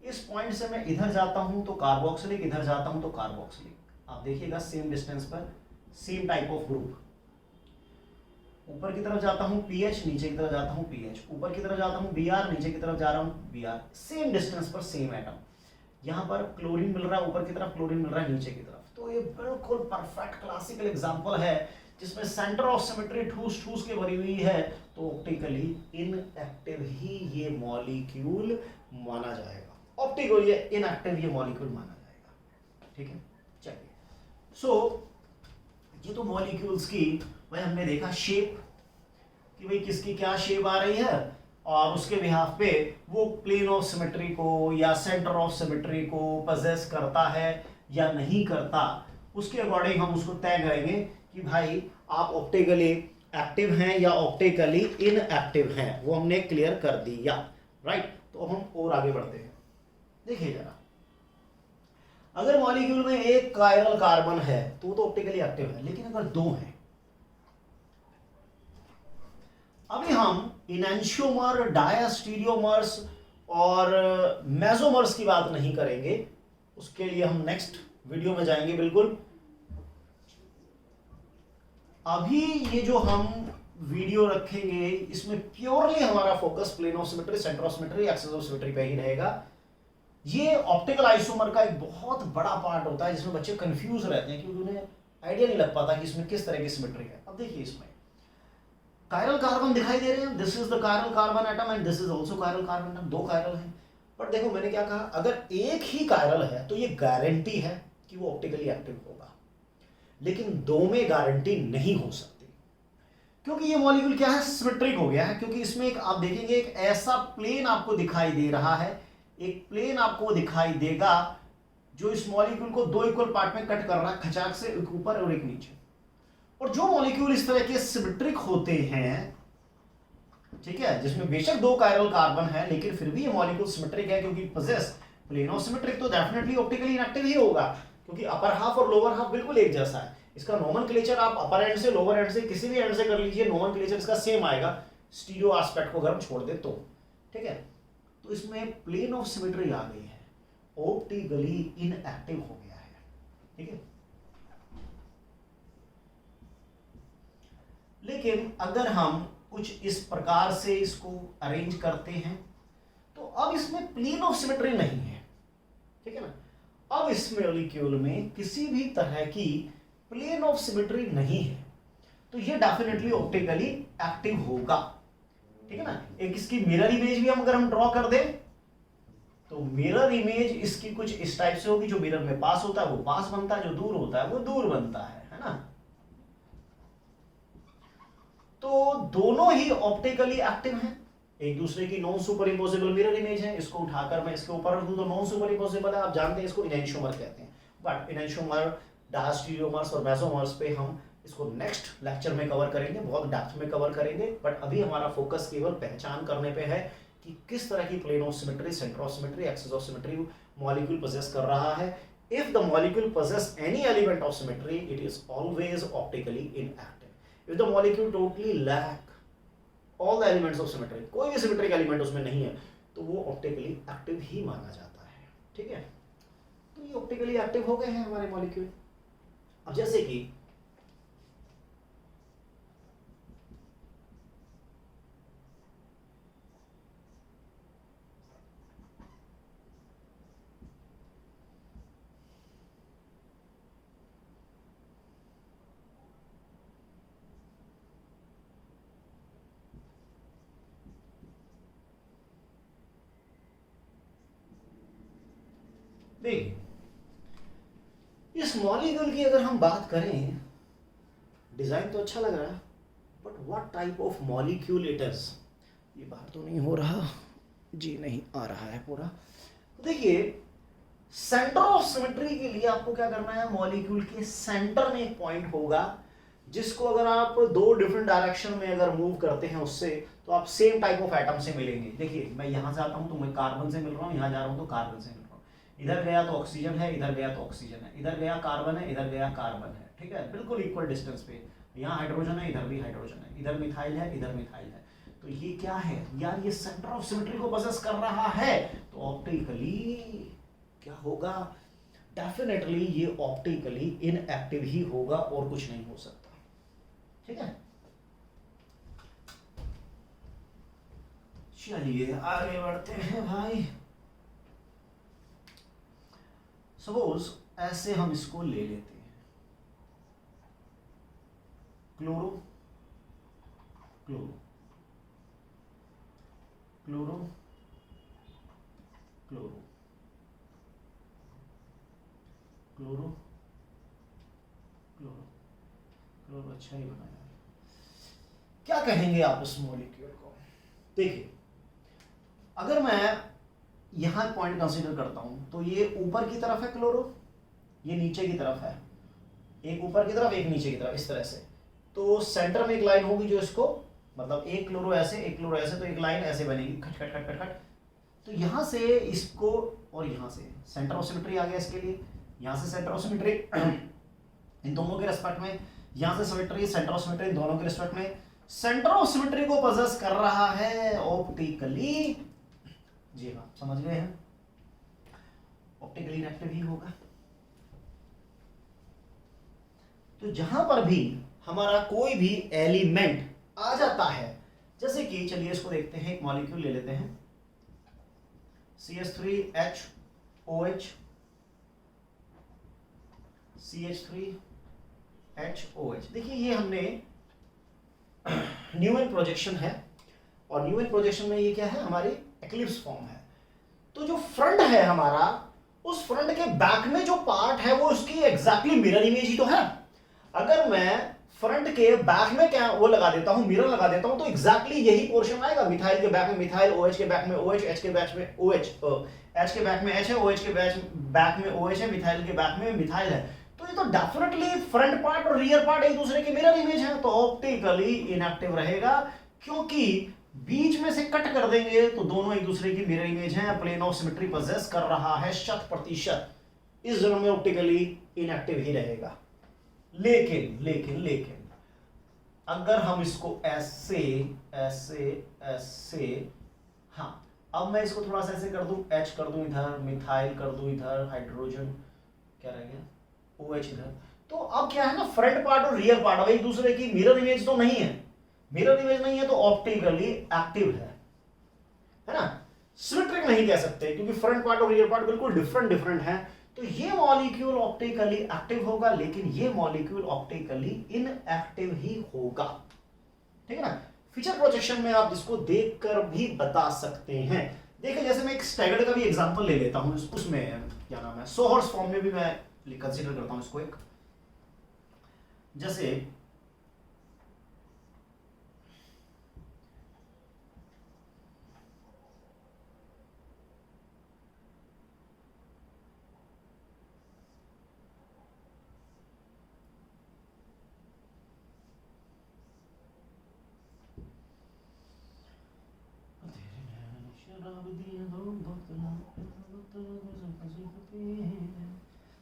इस पॉइंट से मैं इधर जाता हूं तो कार्बोक्सिलिक, इधर जाता हूं तो कार्बोक्सिलिक, आप देखिएगा सेम डिस्टेंस पर सेम टाइप ऑफ ग्रुप। ऊपर की तरफ जाता हूं पीएच, नीचे की तरफ जाता हूं पीएच, ऊपर की तरफ जाता हूं बीआर, नीचे की तरफ जा रहा हूं बीआर, सेम डिस्टेंस पर सेम एटम। यहां पर क्लोरीन मिल रहा है, ऊपर की तरफ क्लोरीन मिल रहा है नीचे की तरफ। तो ये बिल्कुल परफेक्ट क्लासिकल एग्जांपल है जिसमें सेंटर ऑफ सिमेट्री ठूस ठूस के भरी हुई है, तो ऑप्टिकली इनएक्टिव ही ये मॉलिक्यूल माना जाएगा, ऑप्टिकली इनएक्टिव ये मॉलिक्यूल माना जाएगा, ठीक है। चलिए सो ये तो मॉलिक्यूल्स की भाई हमने देखा शेप कि भाई किसकी क्या शेप आ रही है, और उसके बिहाफ पे वो प्लेन ऑफ सिमेट्री को या सेंटर ऑफ सिमेट्री को पोजेस करता है या नहीं करता, उसके अकॉर्डिंग हम उसको तय करेंगे कि भाई आप ऑप्टिकली एक्टिव हैं या ऑप्टिकली इनएक्टिव हैं, वो हमने क्लियर कर दिया, राइट। तो हम और आगे बढ़ते हैं। देखिए जरा, अगर मॉलिक्यूल में एक कायरल कार्बन है तो वो तो ऑप्टिकली एक्टिव है, लेकिन अगर दो हैं, अभी हम इनैंशियोमर, डायस्टीरियोमर्स और मेसोमर्स की बात नहीं करेंगे, उसके लिए हम नेक्स्ट वीडियो में जाएंगे बिल्कुल। अभी ये जो हम वीडियो रखेंगे इसमें प्योरली हमारा focus plane of symmetry, centre of symmetry, axis of symmetry पे ही रहेगा। ये ऑप्टिकल आइसोमर का एक बहुत बड़ा पार्ट होता है जिसमें बच्चे कंफ्यूज रहते हैं क्योंकि उन्हें आइडिया नहीं लग पाता कि इसमें किस तरह की सिमेट्री है। अब देखिए, इसमें कायरल कार्बन दिखाई दे रहे हैं, this is the chiral carbon atom and this is also chiral carbon atom, दो कायरल हैं। पर देखो मैंने क्या कहा, अगर एक ही कायरल है तो ये गारंटी है कि वो ऑप्टिकली एक्टिव होगा, लेकिन दो में गारंटी नहीं हो सकती, क्योंकि ये मॉलिक्यूल क्या है, सिमेट्रिक हो गया है। क्योंकि इसमें एक आप देखेंगे एक ऐसा प्लेन आपको दिखाई दे रहा है, एक प्लेन आपको दिखाई देगा जो इस मॉलिक्यूल को दो इक्वल पार्ट में कट कर रहा है, खचाक से, एक ऊपर और एक नीचे। और जो मॉलिक्यूल इस तरह के सिमेट्रिक होते हैं, ठीक है, जिसमें बेशक दो कायरल कार्बन है लेकिन फिर भी ये मॉलिक्यूल सिमेट्रिक है, क्योंकि पोजेस प्लेन ऑफ सिमेट्रिक, तो डेफिनेटली ऑप्टिकली इनएक्टिव ही होगा, क्योंकि अपर हाफ और लोअर हाफ बिल्कुल एक जैसा है। इसका नोमेनक्लेचर आप अपर एंड से, लोअर एंड से, किसी भी एंड से कर लीजिए, नोमेनक्लेचर इसका सेम आएगा, स्टीरियो एस्पेक्ट को अगर हम छोड़ दे तो, ठीक है। तो इसमें प्लेन ऑफ सिमेट्री आ गई है, ऑप्टिकली इनएक्टिव हो गया है, ठीक है। लेकिन अगर हम कुछ इस प्रकार से इसको अरेंज करते हैं तो अब इसमें प्लेन ऑफ सिमेट्री नहीं है, ठीक है ना। अब इस मॉलिक्यूल में किसी भी तरह की प्लेन ऑफ सिमेट्री नहीं है, तो ये डेफिनेटली ऑप्टिकली एक्टिव होगा, ठीक है ना। एक इसकी मिरर इमेज भी हम अगर हम ड्रॉ कर दें तो मिरर इमेज इसकी कुछ इस टाइप से होगी, जो मिरर में पास होता है वो पास बनता है, जो दूर होता है वो दूर बनता है ना। तो दोनों ही ऑप्टिकली एक्टिव हैं, एक दूसरे की non super imposable mirror image है। इसको उठाकर मैं इसके ऊपर रख दूं तो नॉन सुपर इम्पोजिबल है, आप जानते हैं इसको इनैंशियोमर कहते हैं। बट इनैंशियोमर, डायस्टीरियोमर्स और मेसोमर्स पे हम इसको नेक्स्ट लेक्चर में कवर करेंगे, बहुत डेप्थ में कवर करेंगे। बट अभी हमारा फोकस केवल पहचान करने पे है कि किस तरह की plane of symmetry, centre of symmetry, axis of symmetry molecule possess कर रहा है। If the molecule possess any element of symmetry, it is always optically inactive. If the molecule totally lack all the elements of symmetry, कोई भी सिमेट्रिक एलिमेंट उसमें नहीं है, तो वो ऑप्टिकली एक्टिव ही माना जाता है, ठीक है। तो ये ऑप्टिकली एक्टिव हो गए हैं हमारे मॉलिक्यूल। अब जैसे कि देखिए, इस मॉलिक्यूल की अगर हम बात करें, डिजाइन तो अच्छा लग रहा है, but what type of molecule it is. ये बाहर तो नहीं हो रहा जी, नहीं आ रहा है पूरा। देखिए, सेंटर ऑफ सिमेट्री के लिए आपको क्या करना है, मॉलिक्यूल के सेंटर में एक पॉइंट होगा जिसको अगर आप दो डिफरेंट डायरेक्शन में अगर मूव करते हैं उससे, तो आप सेम टाइप ऑफ एटम से मिलेंगे। देखिए, मैं यहां से आता हूं तो मैं कार्बन से मिल रहा हूं, यहां जा रहा हूं तो कार्बन से मिल रहा हूं, इधर गया तो ऑक्सीजन है, इधर गया तो ऑक्सीजन है, इधर गया कार्बन है, इधर गया कार्बन है, ठीक है, बिल्कुल इक्वल डिस्टेंस पे। यहाँ हाइड्रोजन है, इधर भी हाइड्रोजन है, इधर मिथाइल है, इधर मिथाइल है। तो ये क्या है यार, ये सेंटर ऑफ सिमेट्री को पोजेस कर रहा है, तो ऑप्टिकली क्या होगा, डेफिनेटली ये ऑप्टिकली इनएक्टिव ही होगा और कुछ नहीं हो सकता, ठीक है। चलिए आगे बढ़ते हैं भाई। सपोज ऐसे हम इसको ले लेते हैं, chloro chloro chloro chloro chloro chloro chloro, अच्छा ही बनाया। क्या कहेंगे आप इस मॉलिक्यूल को। देखिए, अगर मैं यहां पॉइंट कंसीडर करता हूं तो ये ऊपर की तरफ है क्लोरो, ये नीचे की तरफ है, एक ऊपर की तरफ एक नीचे की तरफ, इस तरह से। तो सेंटर में एक लाइन होगी जो इसको, मतलब एक क्लोरो ऐसे एक क्लोरो ऐसे, तो एक लाइन ऐसे बनेगी, खट खट खट खट खट। तो यहां से इसको और यहां से सेंटर ऑफ सिमेट्री आ गया इसके लिए, यहां से सेंटर ऑफ सिमेट्री इन दोनों के रेस्पेक्ट में, यहां से सिमेट्री सेंटर ऑफ सिमेट्री इन दोनों के रेस्पेक्ट में। सेंटर ऑफ सिमेट्री को पोजेस कर रहा है ऑप्टिकली, जी हाँ समझ गए हैं, ऑप्टिकली इनएक्टिव ही होगा। तो जहां पर भी हमारा कोई भी एलिमेंट आ जाता है, जैसे कि चलिए इसको देखते हैं, एक मॉलिक्यूल ले लेते हैं CH3HOH, CH3HOH। देखिए ये हमने न्यूमैन प्रोजेक्शन है, और न्यूमैन प्रोजेक्शन में ये क्या है, हमारी एक्लिप्स फॉर्म है। तो जो फ्रंट है हमारा, उस फ्रंट के बैक में जो पार्ट है वो उसकी एग्जैक्टली मिरर इमेज ही तो है। अगर मैं फ्रंट के बैक में क्या वो लगा देता हूं, मिरर लगा देता हूं, तो एग्जैक्टली यही पोर्शन आएगा। मिथाइल के बैक में मिथाइल, OH के बैक में OH, H के बैक में OH, H के बैक में H है, OH के बैक में OH है, मिथाइल के बैक में मिथाइल है। तो ये तो डेफिनेटली फ्रंट पार्ट और रियर पार्ट एक दूसरे की मिरर इमेज है, तो ऑप्टिकली इनएक्टिव रहेगा, क्योंकि बीच में से कट कर देंगे तो दोनों एक दूसरे की मिरर इमेज है, प्लेन ऑफ सिमेट्री पोजेस कर रहा है 100%। इस जोन में ऑप्टिकली इनएक्टिव ही रहेगा। लेकिन लेकिन लेकिन अगर हम इसको ऐसे ऐसे ऐसे, हाँ अब मैं इसको थोड़ा सा ऐसे कर दूं, H कर दूं इधर, मिथाइल कर दूं इधर, हाइड्रोजन क्या रह गया, OH इधर, तो अब क्या है ना, फ्रंट पार्ट और रियर पार्ट अब एक दूसरे की मिरर इमेज तो नहीं है, मिरर इमेज नहीं है तो ऑप्टिकली एक्टिव है ना, सिमेट्रिक नहीं कह सकते, क्योंकि फ्रंट पार्ट और रियर पार्ट बिल्कुल डिफरेंट डिफरेंट है। तो ये मॉलिक्यूल ऑप्टिकली एक्टिव होगा, लेकिन ये मॉलिक्यूल ऑप्टिकली इनएक्टिव ही होगा, ठीक है ना। फीचर प्रोजेक्शन में आप इसको देखकर भी बता सकते हैं। देखिए जैसे मैं एक स्टैगर्ड का भी एग्जांपल ले लेता हूं, उसमें क्या नाम है, सोहर्स फॉर्म में भी मैं कंसीडर करता हूं इसको एक, जैसे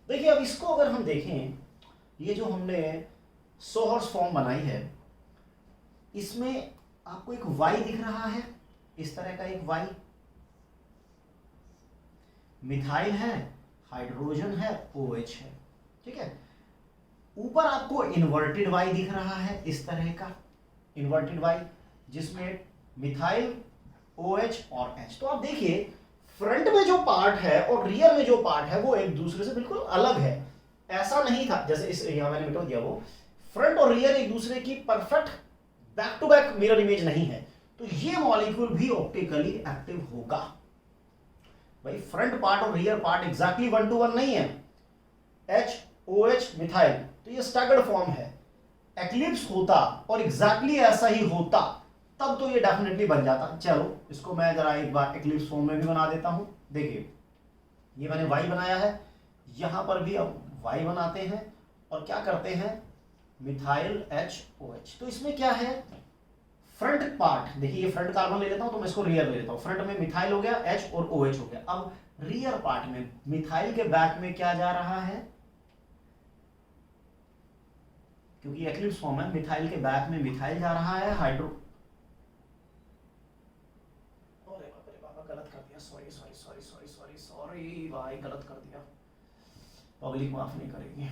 देखिए अब इसको अगर हम देखें, ये जो हमने सोहर्स फॉर्म बनाई है, इसमें आपको एक Y दिख रहा है, इस तरह का एक Y, मिथाइल है, हाइड्रोजन है, OH है, ठीक है। ऊपर आपको इन्वर्टेड Y दिख रहा है, इस तरह का इन्वर्टेड Y, जिसमें मिथाइल, OH और H। तो आप देखिए फ्रंट में जो पार्ट है और रियर में जो पार्ट है वो एक दूसरे से बिल्कुल अलग है। ऐसा नहीं था, जैसे इस यहां मैंने मिटा दिया, वो फ्रंट और रियर एक दूसरे की perfect back to back mirror image नहीं है। तो ये मॉलिक्यूल भी ऑप्टिकली एक्टिव होगा। भाई फ्रंट पार्ट और रियर पार्ट एग्जैक्टली 1 to 1 नहीं है, H OH मिथाइल, तो ये स्टैगर्ड फॉर्म है। एक्लिप्स होता और एग्जैक्टली ऐसा ही होता तब तो ये डेफिनेटली बन जाता। चलो इसको मैं जरा एक बार एक्लिप्स फॉर्म में भी बना देता हूं। देखिए ये मैंने Y बनाया है, यहां पर भी अब Y बनाते हैं और क्या करते हैं, मिथाइल HOH। तो इसमें क्या है, फ्रंट पार्ट, देखिए ये फ्रंट कार्बन ले लेता हूं तो मैं इसको रियर ले लेता हूं। फ्रंट में मिथाइल हो गया, H और OH हो गया। अब रियर पार्ट में मिथाइल के बैक में क्या जा रहा है, क्योंकि एक्लिप्स फॉर्म है, मिथाइल के बैक में मिथाइल जा रहा है, हाइड्रो, गलत कर दिया, sorry sorry sorry sorry sorry sorry भाई, गलत कर दिया, पब्लिक माफ नहीं करेगी,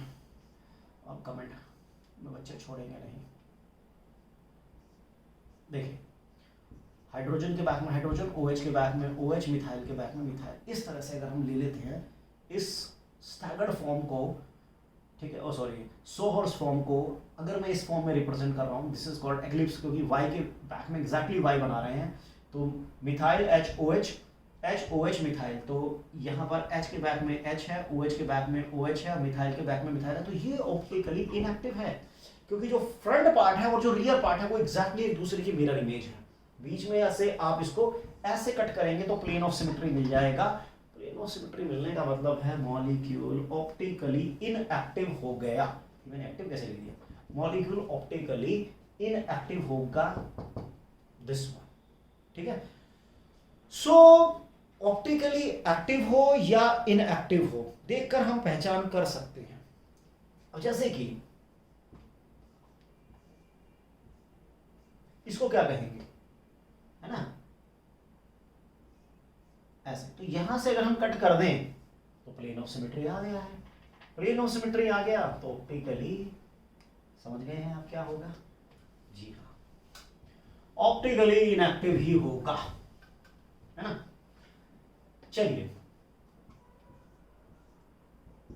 अब कमेंट में बच्चे छोड़ेंगे नहीं। देखिए हाइड्रोजन के बैक में हाइड्रोजन, OH के बैक में OH, मिथाइल के बैक में मिथाइल। इस तरह से अगर हम ले लेते हैं इस स्टैगर्ड फॉर्म को, ठीक है, सॉरी सोहर्स फॉर्म को, अगर मैं इस फॉर्म में रिप्रेजेंट कर रहा हूँ, दिस इज कॉल्ड एक्लिप्स, क्योंकि Y के बैक में एग्जैक्टली Y बना रहे हैं। तो मिथाइल HOH मिथाइल, तो यहाँ पर H के बैक में H है, OH के बैक में OH है, मिथाइल के बैक में मिथाइल है। तो ये ऑप्टिकली इनएक्टिव है, क्योंकि जो फ्रंट पार्ट है और जो रियर पार्ट है वो एग्जैक्टली एक दूसरे की मिरर इमेज है। बीच में ऐसे आप इसको ऐसे कट करेंगे तो प्लेन ऑफ सिमेट्री मिल जाएगा। प्लेन ऑफ सिमेट्री मिलने का मतलब है मॉलिक्यूल ऑप्टिकली इनएक्टिव हो गया। मैंने एक्टिव कैसे लिख दिया, मॉलिक्यूल ऑप्टिकली इनएक्टिव होगा दिस वन, ठीक है। सो ऑप्टिकली एक्टिव हो या इनएक्टिव हो देखकर हम पहचान कर सकते हैं। अब जैसे कि इसको क्या कहेंगे, है ना, ऐसे, तो यहां से अगर हम कट कर दें तो प्लेन ऑफ सिमेट्री आ गया है। प्लेन ऑफ सिमेट्री आ गया तो ऑप्टिकली, समझ गए हैं आप क्या होगा, जी हाँ, ऑप्टिकली इनएक्टिव ही होगा, है ना। चलिए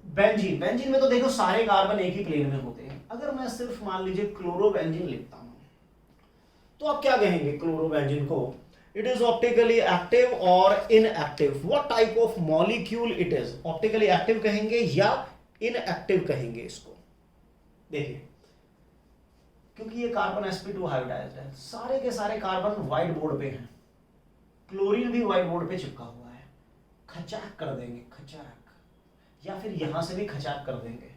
बेंजीन, बेंजीन में तो देखो सारे कार्बन एक ही प्लेन में होते हैं। अगर मैं सिर्फ मान लीजिए क्लोरोबेंजीन लिखता हूं तो आप क्या कहेंगे क्लोरोबेंजीन को, इट इज ऑप्टिकली एक्टिव और inactive, what type of molecule it is, optically active कहेंगे या इनएक्टिव कहेंगे इसको। देखिए क्योंकि ये कार्बन sp2 हाइब्रिडाइज्ड है, सारे के सारे कार्बन व्हाइट बोर्ड पे हैं, क्लोरीन भी व्हाइट बोर्ड पे चिपका हुआ है, खचाक कर देंगे, खचाक, या फिर यहां से भी खचाक कर देंगे,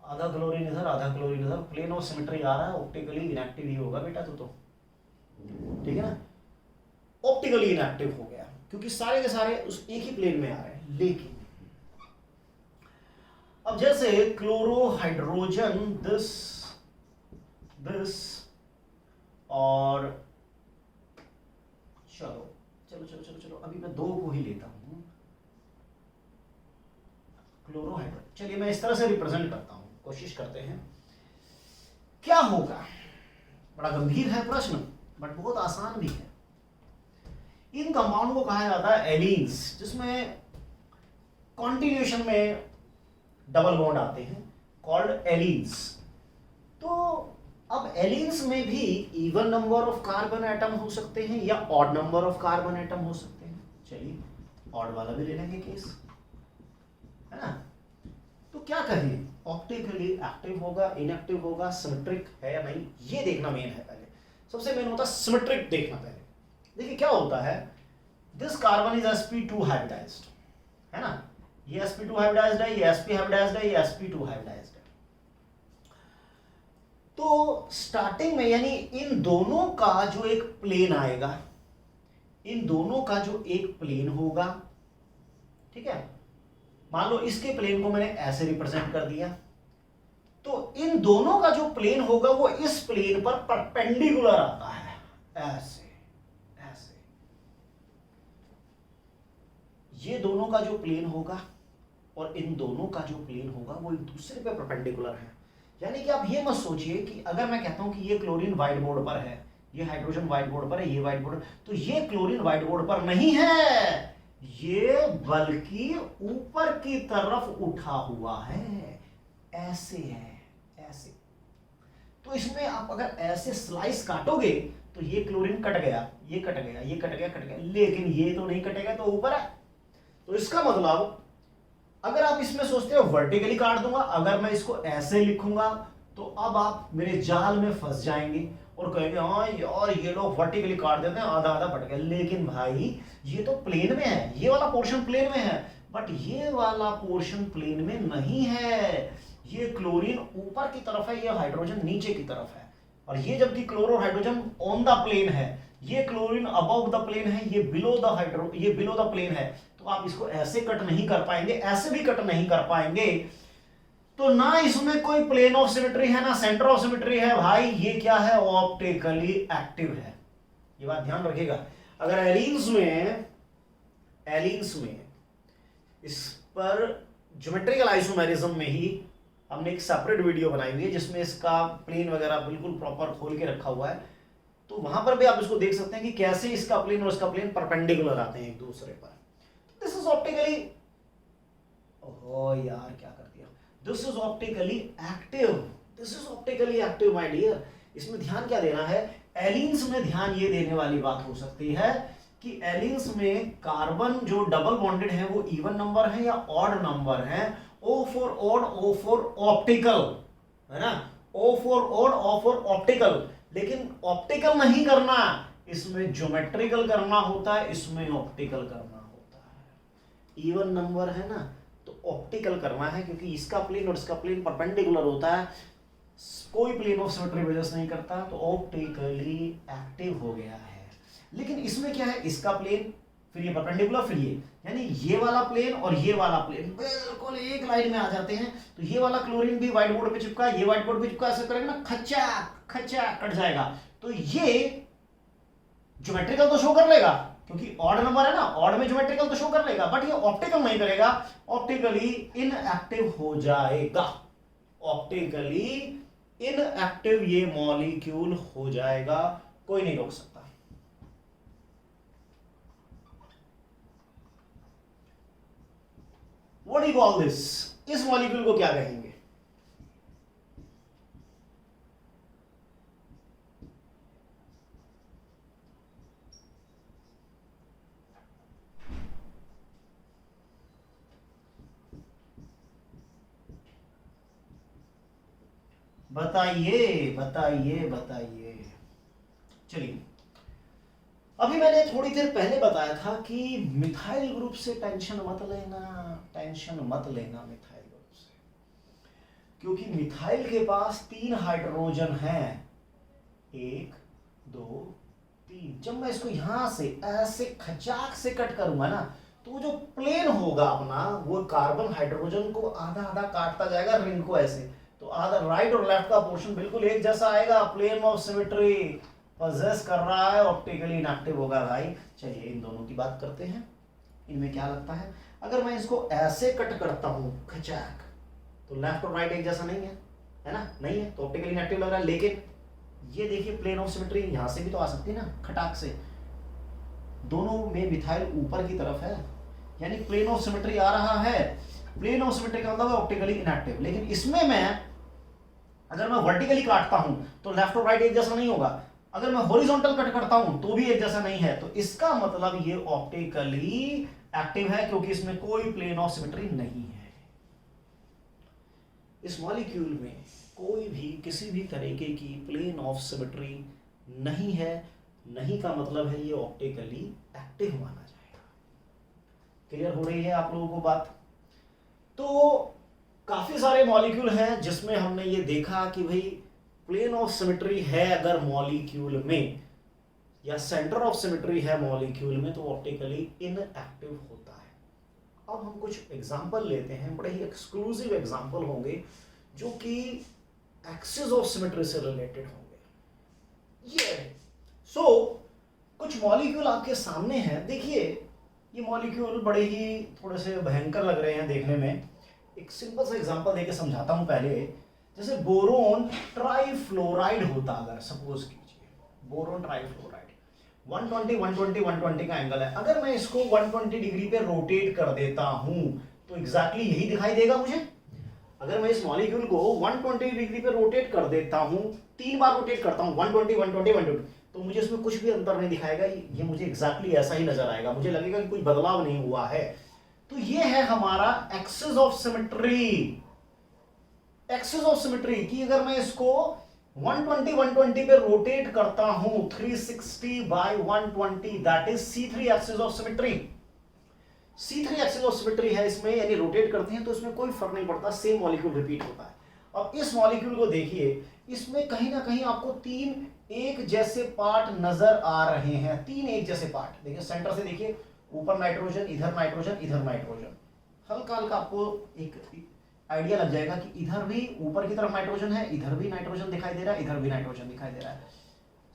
आधा क्लोरीन इधर आधा क्लोरीन इधर, प्लेन ऑफ सिमेट्री आ रहा है, ऑप्टिकली इनएक्टिव ही होगा बेटा तो ठीक है ना, ऑप्टिकली इनएक्टिव हो गया क्योंकि सारे के सारे उस एक ही प्लेन में आ रहे हैं। लेकिन अब जैसे क्लोरोहाइड्रोजन दिस और चलो चलो चलो चलो चलो अभी मैं दो को ही लेता हूं, क्लोरोहाइड्रोजन, चलिए मैं इस तरह से रिप्रेजेंट करता हूं, कोशिश करते हैं क्या होगा। बड़ा गंभीर है प्रश्न बट बहुत आसान भी है। इन कंपाउंड को कहा जाता है एलीन्स, जिसमें कॉन्टिन्यूएशन में डबल बॉन्ड आते हैं, कॉल्ड एलीन्स। तो अब एलीन्स में भी even number of carbon atom हो सकते हैं या odd number of carbon atom हो सकते हैं। चलिए ऑड वाला भी ले लेंगे केस, है ना। तो क्या कहें, ऑप्टिकली एक्टिव होगा, इनएक्टिव होगा, सिमेट्रिक है या नहीं, ये देखना मेन है। पहले सबसे मेन होता है सिमेट्रिक देखना। पहले देखिए क्या होता है, this carbon is sp2 hybridised, है ना, ये sp2 हाइब्रिडाइज्ड है, ये sp हाइब्रिडाइज्ड है, ये sp2 हाइब्रिडाइज्ड है। तो स्टार्टिंग में यानी इन दोनों का जो एक प्लेन आएगा, इन दोनों का जो एक प्लेन होगा, ठीक है, मान लो इसके प्लेन को मैंने ऐसे रिप्रेजेंट कर दिया, तो इन दोनों का जो प्लेन होगा वो इस प्लेन पर परपेंडिकुलर आता है, ऐसे ऐसे। ये दोनों का जो प्लेन होगा और इन दोनों का जो प्लेन होगा वो एक दूसरे पे परपेंडिकुलर है। यानी कि आप ये मत सोचिए कि अगर मैं कहता हूं कि ये क्लोरीन व्हाइट बोर्ड पर है, ये हाइड्रोजन व्हाइट बोर्ड पर है, ये व्हाइट बोर्ड, तो ये क्लोरीन व्हाइट बोर्ड पर नहीं है, ये बल्कि ऊपर की तरफ उठा हुआ है, ऐसे है, ऐसे। तो इसमें आप अगर ऐसे स्लाइस काटोगे तो ये क्लोरीन कट गया, ये कट गया, ये कट गया, कट गया, लेकिन ये तो नहीं कटेगा, तो ऊपर है। तो इसका मतलब अगर आप इसमें सोचते हो वर्टिकली काट दूंगा, अगर मैं इसको ऐसे लिखूंगा तो अब आप मेरे जाल में फंस जाएंगे और कहेंगे हाँ यार ये लोग वर्टिकली काट देते हैं, आधा आधा पट गया। लेकिन भाई ये तो प्लेन में है, ये वाला पोर्शन प्लेन में है, बट ये वाला पोर्शन प्लेन में नहीं है। ये क्लोरीन ऊपर की तरफ है, ये हाइड्रोजन नीचे की तरफ है, और ये जबकि chloro hydrogen on the plane है, ये क्लोरीन अबव द प्लेन है, ये बिलो द प्लेन है। तो आप इसको ऐसे कट नहीं कर पाएंगे, ऐसे भी कट नहीं कर पाएंगे। तो ना इसमें कोई प्लेन ऑफ सिमेट्री है, ना सेंटर ऑफ सिमेट्री है भाई। ये क्या है, ऑप्टिकली एक्टिव है। ये बात ध्यान रखिएगा। अगर एलीन्स में इस पर ज्योमेट्रिकल आइसोमेरिज्म में ही हमने एक सेपरेट वीडियो बनाई हुई है जिसमें इसका प्लेन वगैरह बिल्कुल प्रॉपर खोल के रखा हुआ है, तो वहां पर भी आप इसको देख सकते हैं कि कैसे इसका प्लेन और इसका प्लेन परपेंडिकुलर आते हैं एक दूसरे पर। दिस इज ऑप्टिकली, ओह यार क्या कर दिया, this is optically active, this is optically active my dear. इसमें ध्यान क्या देना है, एलीन्स में ध्यान ये देने वाली बात हो सकती है कि एलीन्स में कार्बन जो डबल बॉन्डेड है वो इवन नंबर है या ऑड नंबर है। O for odd, O for optical, है ना, O for odd, O for optical। लेकिन ऑप्टिकल नहीं करना, इसमें ज्योमेट्रिकल करना होता है, इसमें ऑप्टिकल करना होता है। इवन नंबर है ना, तो ऑप्टिकल करना है, क्योंकि इसका प्लेन और इसका प्लेन परपेंडिकुलर होता है, कोई प्लेन ऑफ सिमेट्री वजह नहीं करता, तो ऑप्टिकली एक्टिव हो गया है। लेकिन इसमें क्या है, इसका प्लेन फिर ये परपेंडिकुलर फिर यानी ये वाला प्लेन और ये वाला प्लेन बिल्कुल एक लाइन में आ जाते हैं। तो ये वाला क्लोरीन भी व्हाइट बोर्ड पे चिपका, ये व्हाइट बोर्ड पे चिपका, ऐसे करेंगे ना खच्चा खच्चा कट जाएगा। तो ये ज्योमेट्रिकल तो शो कर लेगा, क्योंकि ऑड नंबर है ना, ऑड में ज्योमेट्रिकल तो शो कर लेगा, बट ये ऑप्टिकल नहीं करेगा, ऑप्टिकली इनएक्टिव हो जाएगा। ऑप्टिकली इनएक्टिव ये मॉलिक्यूल हो जाएगा, कोई नहीं रोक सकता। What do you call this? इस मॉलिक्यूल को क्या कहेंगे? बताइए बताइए बताइए। चलिए, अभी मैंने थोड़ी देर पहले बताया था कि मिथाइल ग्रुप से टेंशन मत लेना, टेंशन मत लेना मिथाइल ग्रुप से, क्योंकि मिथाइल के पास 3 हाइड्रोजन हैं, 1 2 3। जब मैं इसको यहां से ऐसे खचाक से कट करूंगा ना, तो जो प्लेन होगा अपना, वो कार्बन हाइड्रोजन को आधा आधा काटता जाएगा, रिंग को ऐसे, तो आधा राइट और लेफ्ट का पोर्शन बिल्कुल एक जैसा आएगा, प्लेन ऑफ सिमेट्री पजेस कर रहा है, ऑप्टिकली इनएक्टिव होगा भाई। चलिए इन दोनों की बात करते हैं, इनमें क्या लगता है। अगर मैं इसको ऐसे कट करता हूं खचाक, तो लेफ्ट और राइट एक जैसा नहीं है ना, नहीं है, तो ऑप्टिकली इनएक्टिव लग रहा है। लेकिन ये देखिए प्लेन ऑफ सिमेट्री यहां से भी तो आ सकती है ना, खटाक से। दोनों में मिथाइल ऊपर की तरफ है, यानी प्लेन ऑफ सिमेट्री आ रहा है। प्लेन ऑफ सिमेट्री का मतलब है ऑप्टिकली इनएक्टिव। लेकिन इसमें मैं अगर मैं वर्टिकली काटता हूं तो लेफ्ट और राइट एक जैसा नहीं होगा, अगर मैं हॉरिजॉन्टल कट करता हूं तो भी एक जैसा नहीं है। तो इसका मतलब ये ऑप्टिकली एक्टिव है, क्योंकि इसमें कोई प्लेन ऑफ सिमेट्री नहीं है। इस मॉलिक्यूल में कोई भी किसी भी तरीके की प्लेन ऑफ सिमेट्री नहीं है, नहीं का मतलब है ये ऑप्टिकली एक्टिव माना जाएगा। क्लियर हो रही है आप लोगों को बात? तो काफी सारे मॉलिक्यूल हैं जिसमें हमने ये देखा कि भाई प्लेन ऑफ सिमेट्री है अगर मॉलिक्यूल में, या सेंटर ऑफ सिमेट्री है मॉलिक्यूल में, तो ऑप्टिकली इनएक्टिव होता है। अब हम कुछ एग्जांपल लेते हैं, बड़े ही एक्सक्लूसिव एग्जांपल होंगे जो कि एक्सिस ऑफ सिमेट्री से रिलेटेड होंगे। ये कुछ मॉलिक्यूल आपके सामने हैं। देखिए ये मॉलिक्यूल बड़े ही थोड़े से भयंकर लग रहे हैं देखने में। एक सिंपल सा एग्जांपल देके समझाता हूं पहले। जैसे बोरोन ट्राइफ्लोराइड होता, अगर सपोज कीजिए बोरोन ट्राइफ्लोराइड 120 का एंगल है। अगर मैं इसको 120 डिग्री पे रोटेट कर देता हूं तो एग्जैक्टली यही दिखाई देगा मुझे। अगर मैं इस मॉलिक्यूल को 120 डिग्री पे रोटेट कर देता हूं, 3 बार रोटेट करता हूं 120, तो मुझे इसमें कुछ भी अंतर नहीं दिखाएगा, ये मुझे एग्जैक्टली ऐसा ही नजर आएगा। मुझे लगेगा कि कोई बदलाव नहीं हुआ है। तो ये है हमारा axis of symmetry. Axis of symmetry की अगर मैं इसको 120 पे रोटेट करता हूं 360 by 120, that is C3 axis of symmetry. C3 axis of symmetry है इसमें, यानी रोटेट करते हैं तो इसमें कोई फर्क नहीं पड़ता, सेम मॉलिक्यूल रिपीट होता है। अब इस मॉलिक्यूल को देखिए, इसमें कहीं ना कहीं आपको 3 एक जैसे पार्ट नजर आ रहे हैं, 3 एक जैसे पार्ट। देखिए सेंटर से देखिए, ऊपर नाइट्रोजन, इधर नाइट्रोजन, इधर नाइट्रोजन। हल्का हल्का आपको एक आइडिया लग जाएगा कि इधर भी ऊपर की तरफ नाइट्रोजन है, इधर भी नाइट्रोजन दिखाई दे रहा है, इधर भी नाइट्रोजन दिखाई दे रहा है।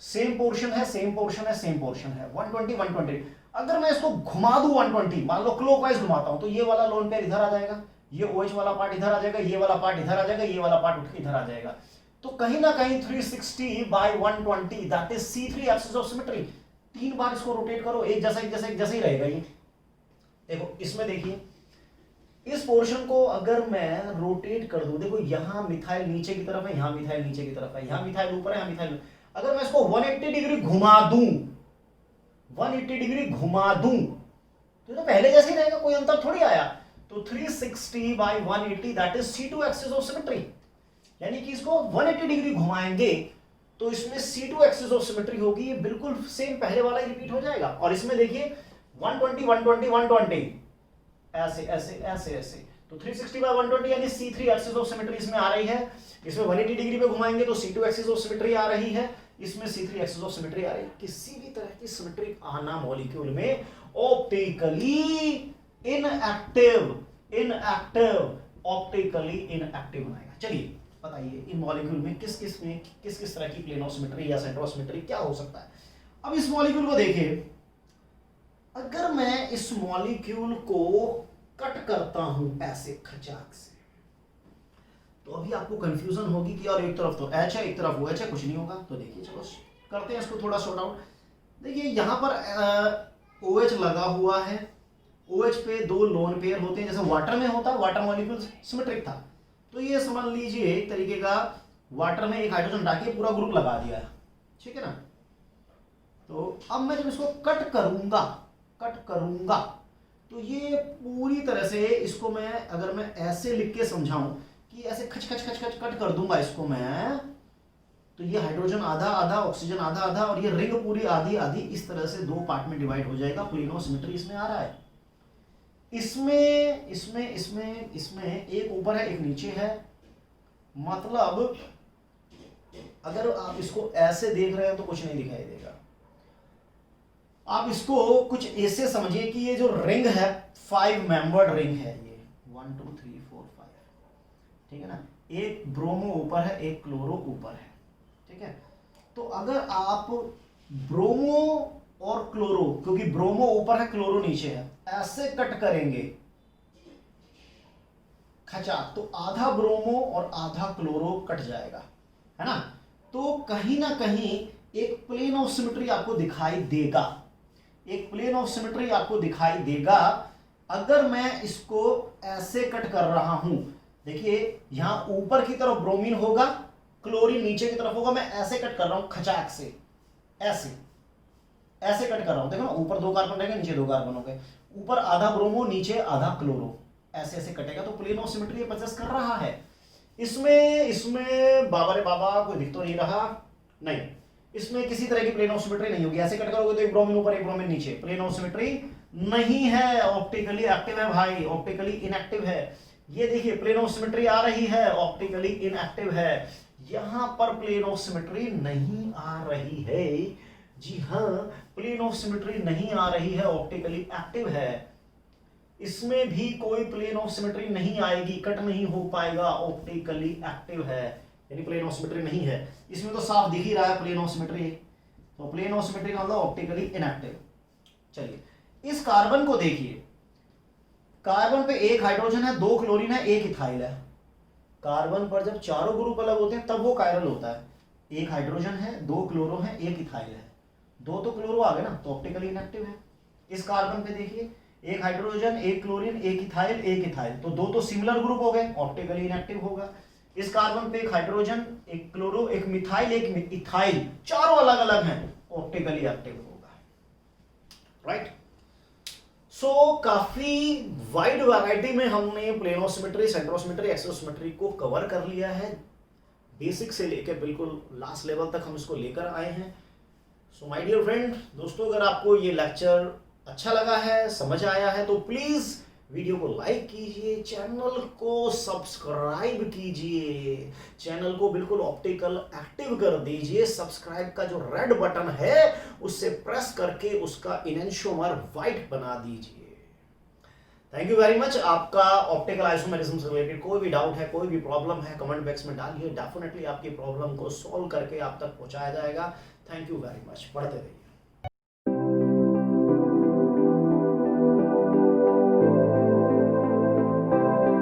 सेम पोर्शन है, सेम पोर्शन है, सेम पोर्शन है। 120। अगर मैं इसको घुमा दूं 120, मान लो क्लॉकवाइज घुमाता हूं, तो ये वाला लोन पेयर इधर आ जाएगा, ये OH वाला पार्ट इधर आ जाएगा, ये वाला पार्ट इधर आ जाएगा, ये वाला पार्ट उठ के इधर आ जाएगा। तो कहीं ना कहीं 360 by 120, that is C3 axis of symmetry. 3 बार इसको रोटेट करो, एक जैसा ही रहेगा ये। देखो इसमें देखिए, इस पोर्शन को अगर मैं रोटेट कर दूं, देखो यहां मिथाइल नीचे की तरफ है, यहां मिथाइल नीचे की तरफ है, यहां मिथाइल ऊपर है, यहां मिथाइल। अगर मैं इसको 180 डिग्री घुमा दूं, 180 डिग्री घुमा दूं, तो पहले जैसे ही रहेगा, कोई अंतर थोड़ी आया। तो 360 by 180, that is C2 axis of symmetry. यानी कि इसको 180 डिग्री घुमाएंगे तो इसमें C2 एक्सिस ऑफ सिमेट्री होगी, ये बिल्कुल सेम पहले वाला ही रिपीट हो जाएगा। और इसमें देखिए 120 ऐसे ऐसे ऐसे ऐसे, तो 360/120 यानी C3 एक्सिस ऑफ सिमेट्री इसमें आ रही है। इसमें 180 डिग्री पे घुमाएंगे तो C2 एक्सिस ऑफ सिमेट्री आ रही है, इसमें C3 एक्सिस ऑफ सिमेट्री आ रही है। किसी भी तरह की सिमेट्रिक आना मॉलिक्यूल में ऑप्टिकली इनएक्टिव बनाएगा। चलिए बताइए इन मॉलिक्यूल में किस किस तरह की प्लेन ऑफ सिमेट्री या सेंटर ऑफ सिमेट्री क्या हो सकता है। अब इस मॉलिक्यूल को देखिए, अगर मैं इस मॉलिक्यूल को कट करता हूं ऐसे खचाक से, तो अभी आपको कंफ्यूजन होगी कि यार एक तरफ तो H है एक तरफ वो H है, कुछ नहीं होगा। तो देखिए चलो करते हैं इसको थोड़ा शॉर्ट आउट। देखिए यहां पर OH लगा हुआ है, OH पे दो लोन पेयर होते हैं जैसे वाटर में होता है, वाटर मॉलिक्यूल सिमेट्रिक था। तो ये समझ लीजिए एक तरीके का वाटर में एक हाइड्रोजन डाके पूरा ग्रुप लगा दिया है, ठीक है ना। तो अब मैं जब इसको कट करूंगा तो ये पूरी तरह से इसको मैं अगर मैं ऐसे लिख के समझाऊं कि ऐसे खच खच खच खच कट कर दूंगा इसको मैं, तो ये हाइड्रोजन आधा आधा, ऑक्सीजन आधा आधा, और ये रिंग पूरी आधी आधी, इस तरह से दो पार्ट में डिवाइड हो जाएगा। प्लेन ऑफ सिमेट्री इसमें आ रहा है। इसमें इसमें इसमें इसमें एक ऊपर है एक नीचे है, मतलब अगर आप इसको ऐसे देख रहे हैं तो कुछ नहीं दिखाई देगा। आप इसको कुछ ऐसे समझिए कि ये जो रिंग है 5 मेंबर्ड रिंग है, ये 1 2 3 4 5, ठीक है ना। एक ब्रोमो ऊपर है एक क्लोरो ऊपर है, ठीक है। तो अगर आप ब्रोमो और क्लोरो, क्योंकि ब्रोमो ऊपर है क्लोरो नीचे है, ऐसे कट करेंगे खचा, तो आधा ब्रोमो और आधा क्लोरो कट जाएगा, है ना। तो कहीं ना कहीं एक प्लेन ऑफ सिमेट्री आपको दिखाई देगा, एक प्लेन ऑफ सिमेट्री आपको दिखाई देगा अगर मैं इसको ऐसे कट कर रहा हूं। देखिए यहां ऊपर की तरफ ब्रोमीन होगा, क्लोरीन नीचे की तरफ होगा, मैं ऐसे कट कर रहा हूं खचाक से, ऐसे ऐसे कट कर रहा हूं। देखो ना, ऊपर 2 कार्बन रहेंगे नीचे 2 कार्बन हो गए, ऊपर आधा ब्रोमो नीचे आधा क्लोरो, ऐसे ऐसे कटेगा। तो प्लेन ऑफ सिमेट्री पजेस कर रहा है। इसमें बाबा रे बाबा कोई दिख तो नहीं रहा, नहीं, इसमें किसी तरह की प्लेन ऑफ सिमेट्री नहीं होगी। ऐसे कट करोगे तो एक ब्रोमीन ऊपर एक ब्रोमीन नीचे, प्लेन ऑफ सिमेट्री नहीं है। ऑप्टिकली एक्टिव है भाई, ऑप्टिकली इनएक्टिव है। ये देखिए प्लेन ऑफ सिमेट्री आ रही है, ऑप्टिकली इनएक्टिव है। यहां पर प्लेन ऑफ सिमेट्री नहीं आ रही है, जी हां प्लेन ऑफ सिमेट्री नहीं आ रही है, ऑप्टिकली एक्टिव है। इसमें भी कोई प्लेन ऑफ सिमेट्री नहीं आएगी, कट नहीं हो पाएगा, ऑप्टिकली एक्टिव है, यानी प्लेन ऑफ सिमेट्री नहीं है। इसमें तो साफ दिख ही रहा है प्लेन ऑफ सिमेट्री, तो प्लेन ऑफ सिमेट्री का मतलब ऑप्टिकली इनएक्टिव। चलिए इस कार्बन को देखिए, कार्बन पे एक हाइड्रोजन है, 2 क्लोरीन है, एक इथाइल है। कार्बन पर जब चारों ग्रुप अलग होते हैं तब वो कायरल होता है। एक हाइड्रोजन है, 2 क्लोरो है, एक इथाइल है, 2 तो क्लोरो आ गए ना, तो ऑप्टिकली इनएक्टिव है। इस कार्बन पे देखिए एक हाइड्रोजन एक क्लोरीन एक इथाइल, तो 2 तो सिमिलर ग्रुप हो गए, ऑप्टिकली इनएक्टिव होगा। इस कार्बन पे एक हाइड्रोजन एक क्लोरो एक मिथाइल एक इथाइल, चारों अलग अलग हैं, ऑप्टिकली एक्टिव होगा, राइट। सो काफी वाइड वैरायटी में हमने plane of symmetry, centre of symmetry, axis of symmetry को कवर कर लिया है। बेसिक से लेकर बिल्कुल लास्ट लेवल तक हम इसको लेकर आए हैं। सो माय डियर फ्रेंड, दोस्तों अगर आपको ये लेक्चर अच्छा लगा है, समझ आया है, तो प्लीज वीडियो को लाइक कीजिए, चैनल को सब्सक्राइब कीजिए, चैनल को बिल्कुल ऑप्टिकल एक्टिव कर दीजिए। सब्सक्राइब का जो रेड बटन है उससे प्रेस करके उसका इनेंशियोमर व्हाइट बना दीजिए। Thank you very much. आपका ऑप्टिकल आइसोमेरिज्म से रिलेटेड कोई भी डाउट है, कोई भी प्रॉब्लम है, कमेंट बॉक्स में डालिए, डेफिनेटली आपकी प्रॉब्लम को सॉल्व करके आप तक पहुंचाया जाएगा। Thank you very much. पढ़ते रहिए।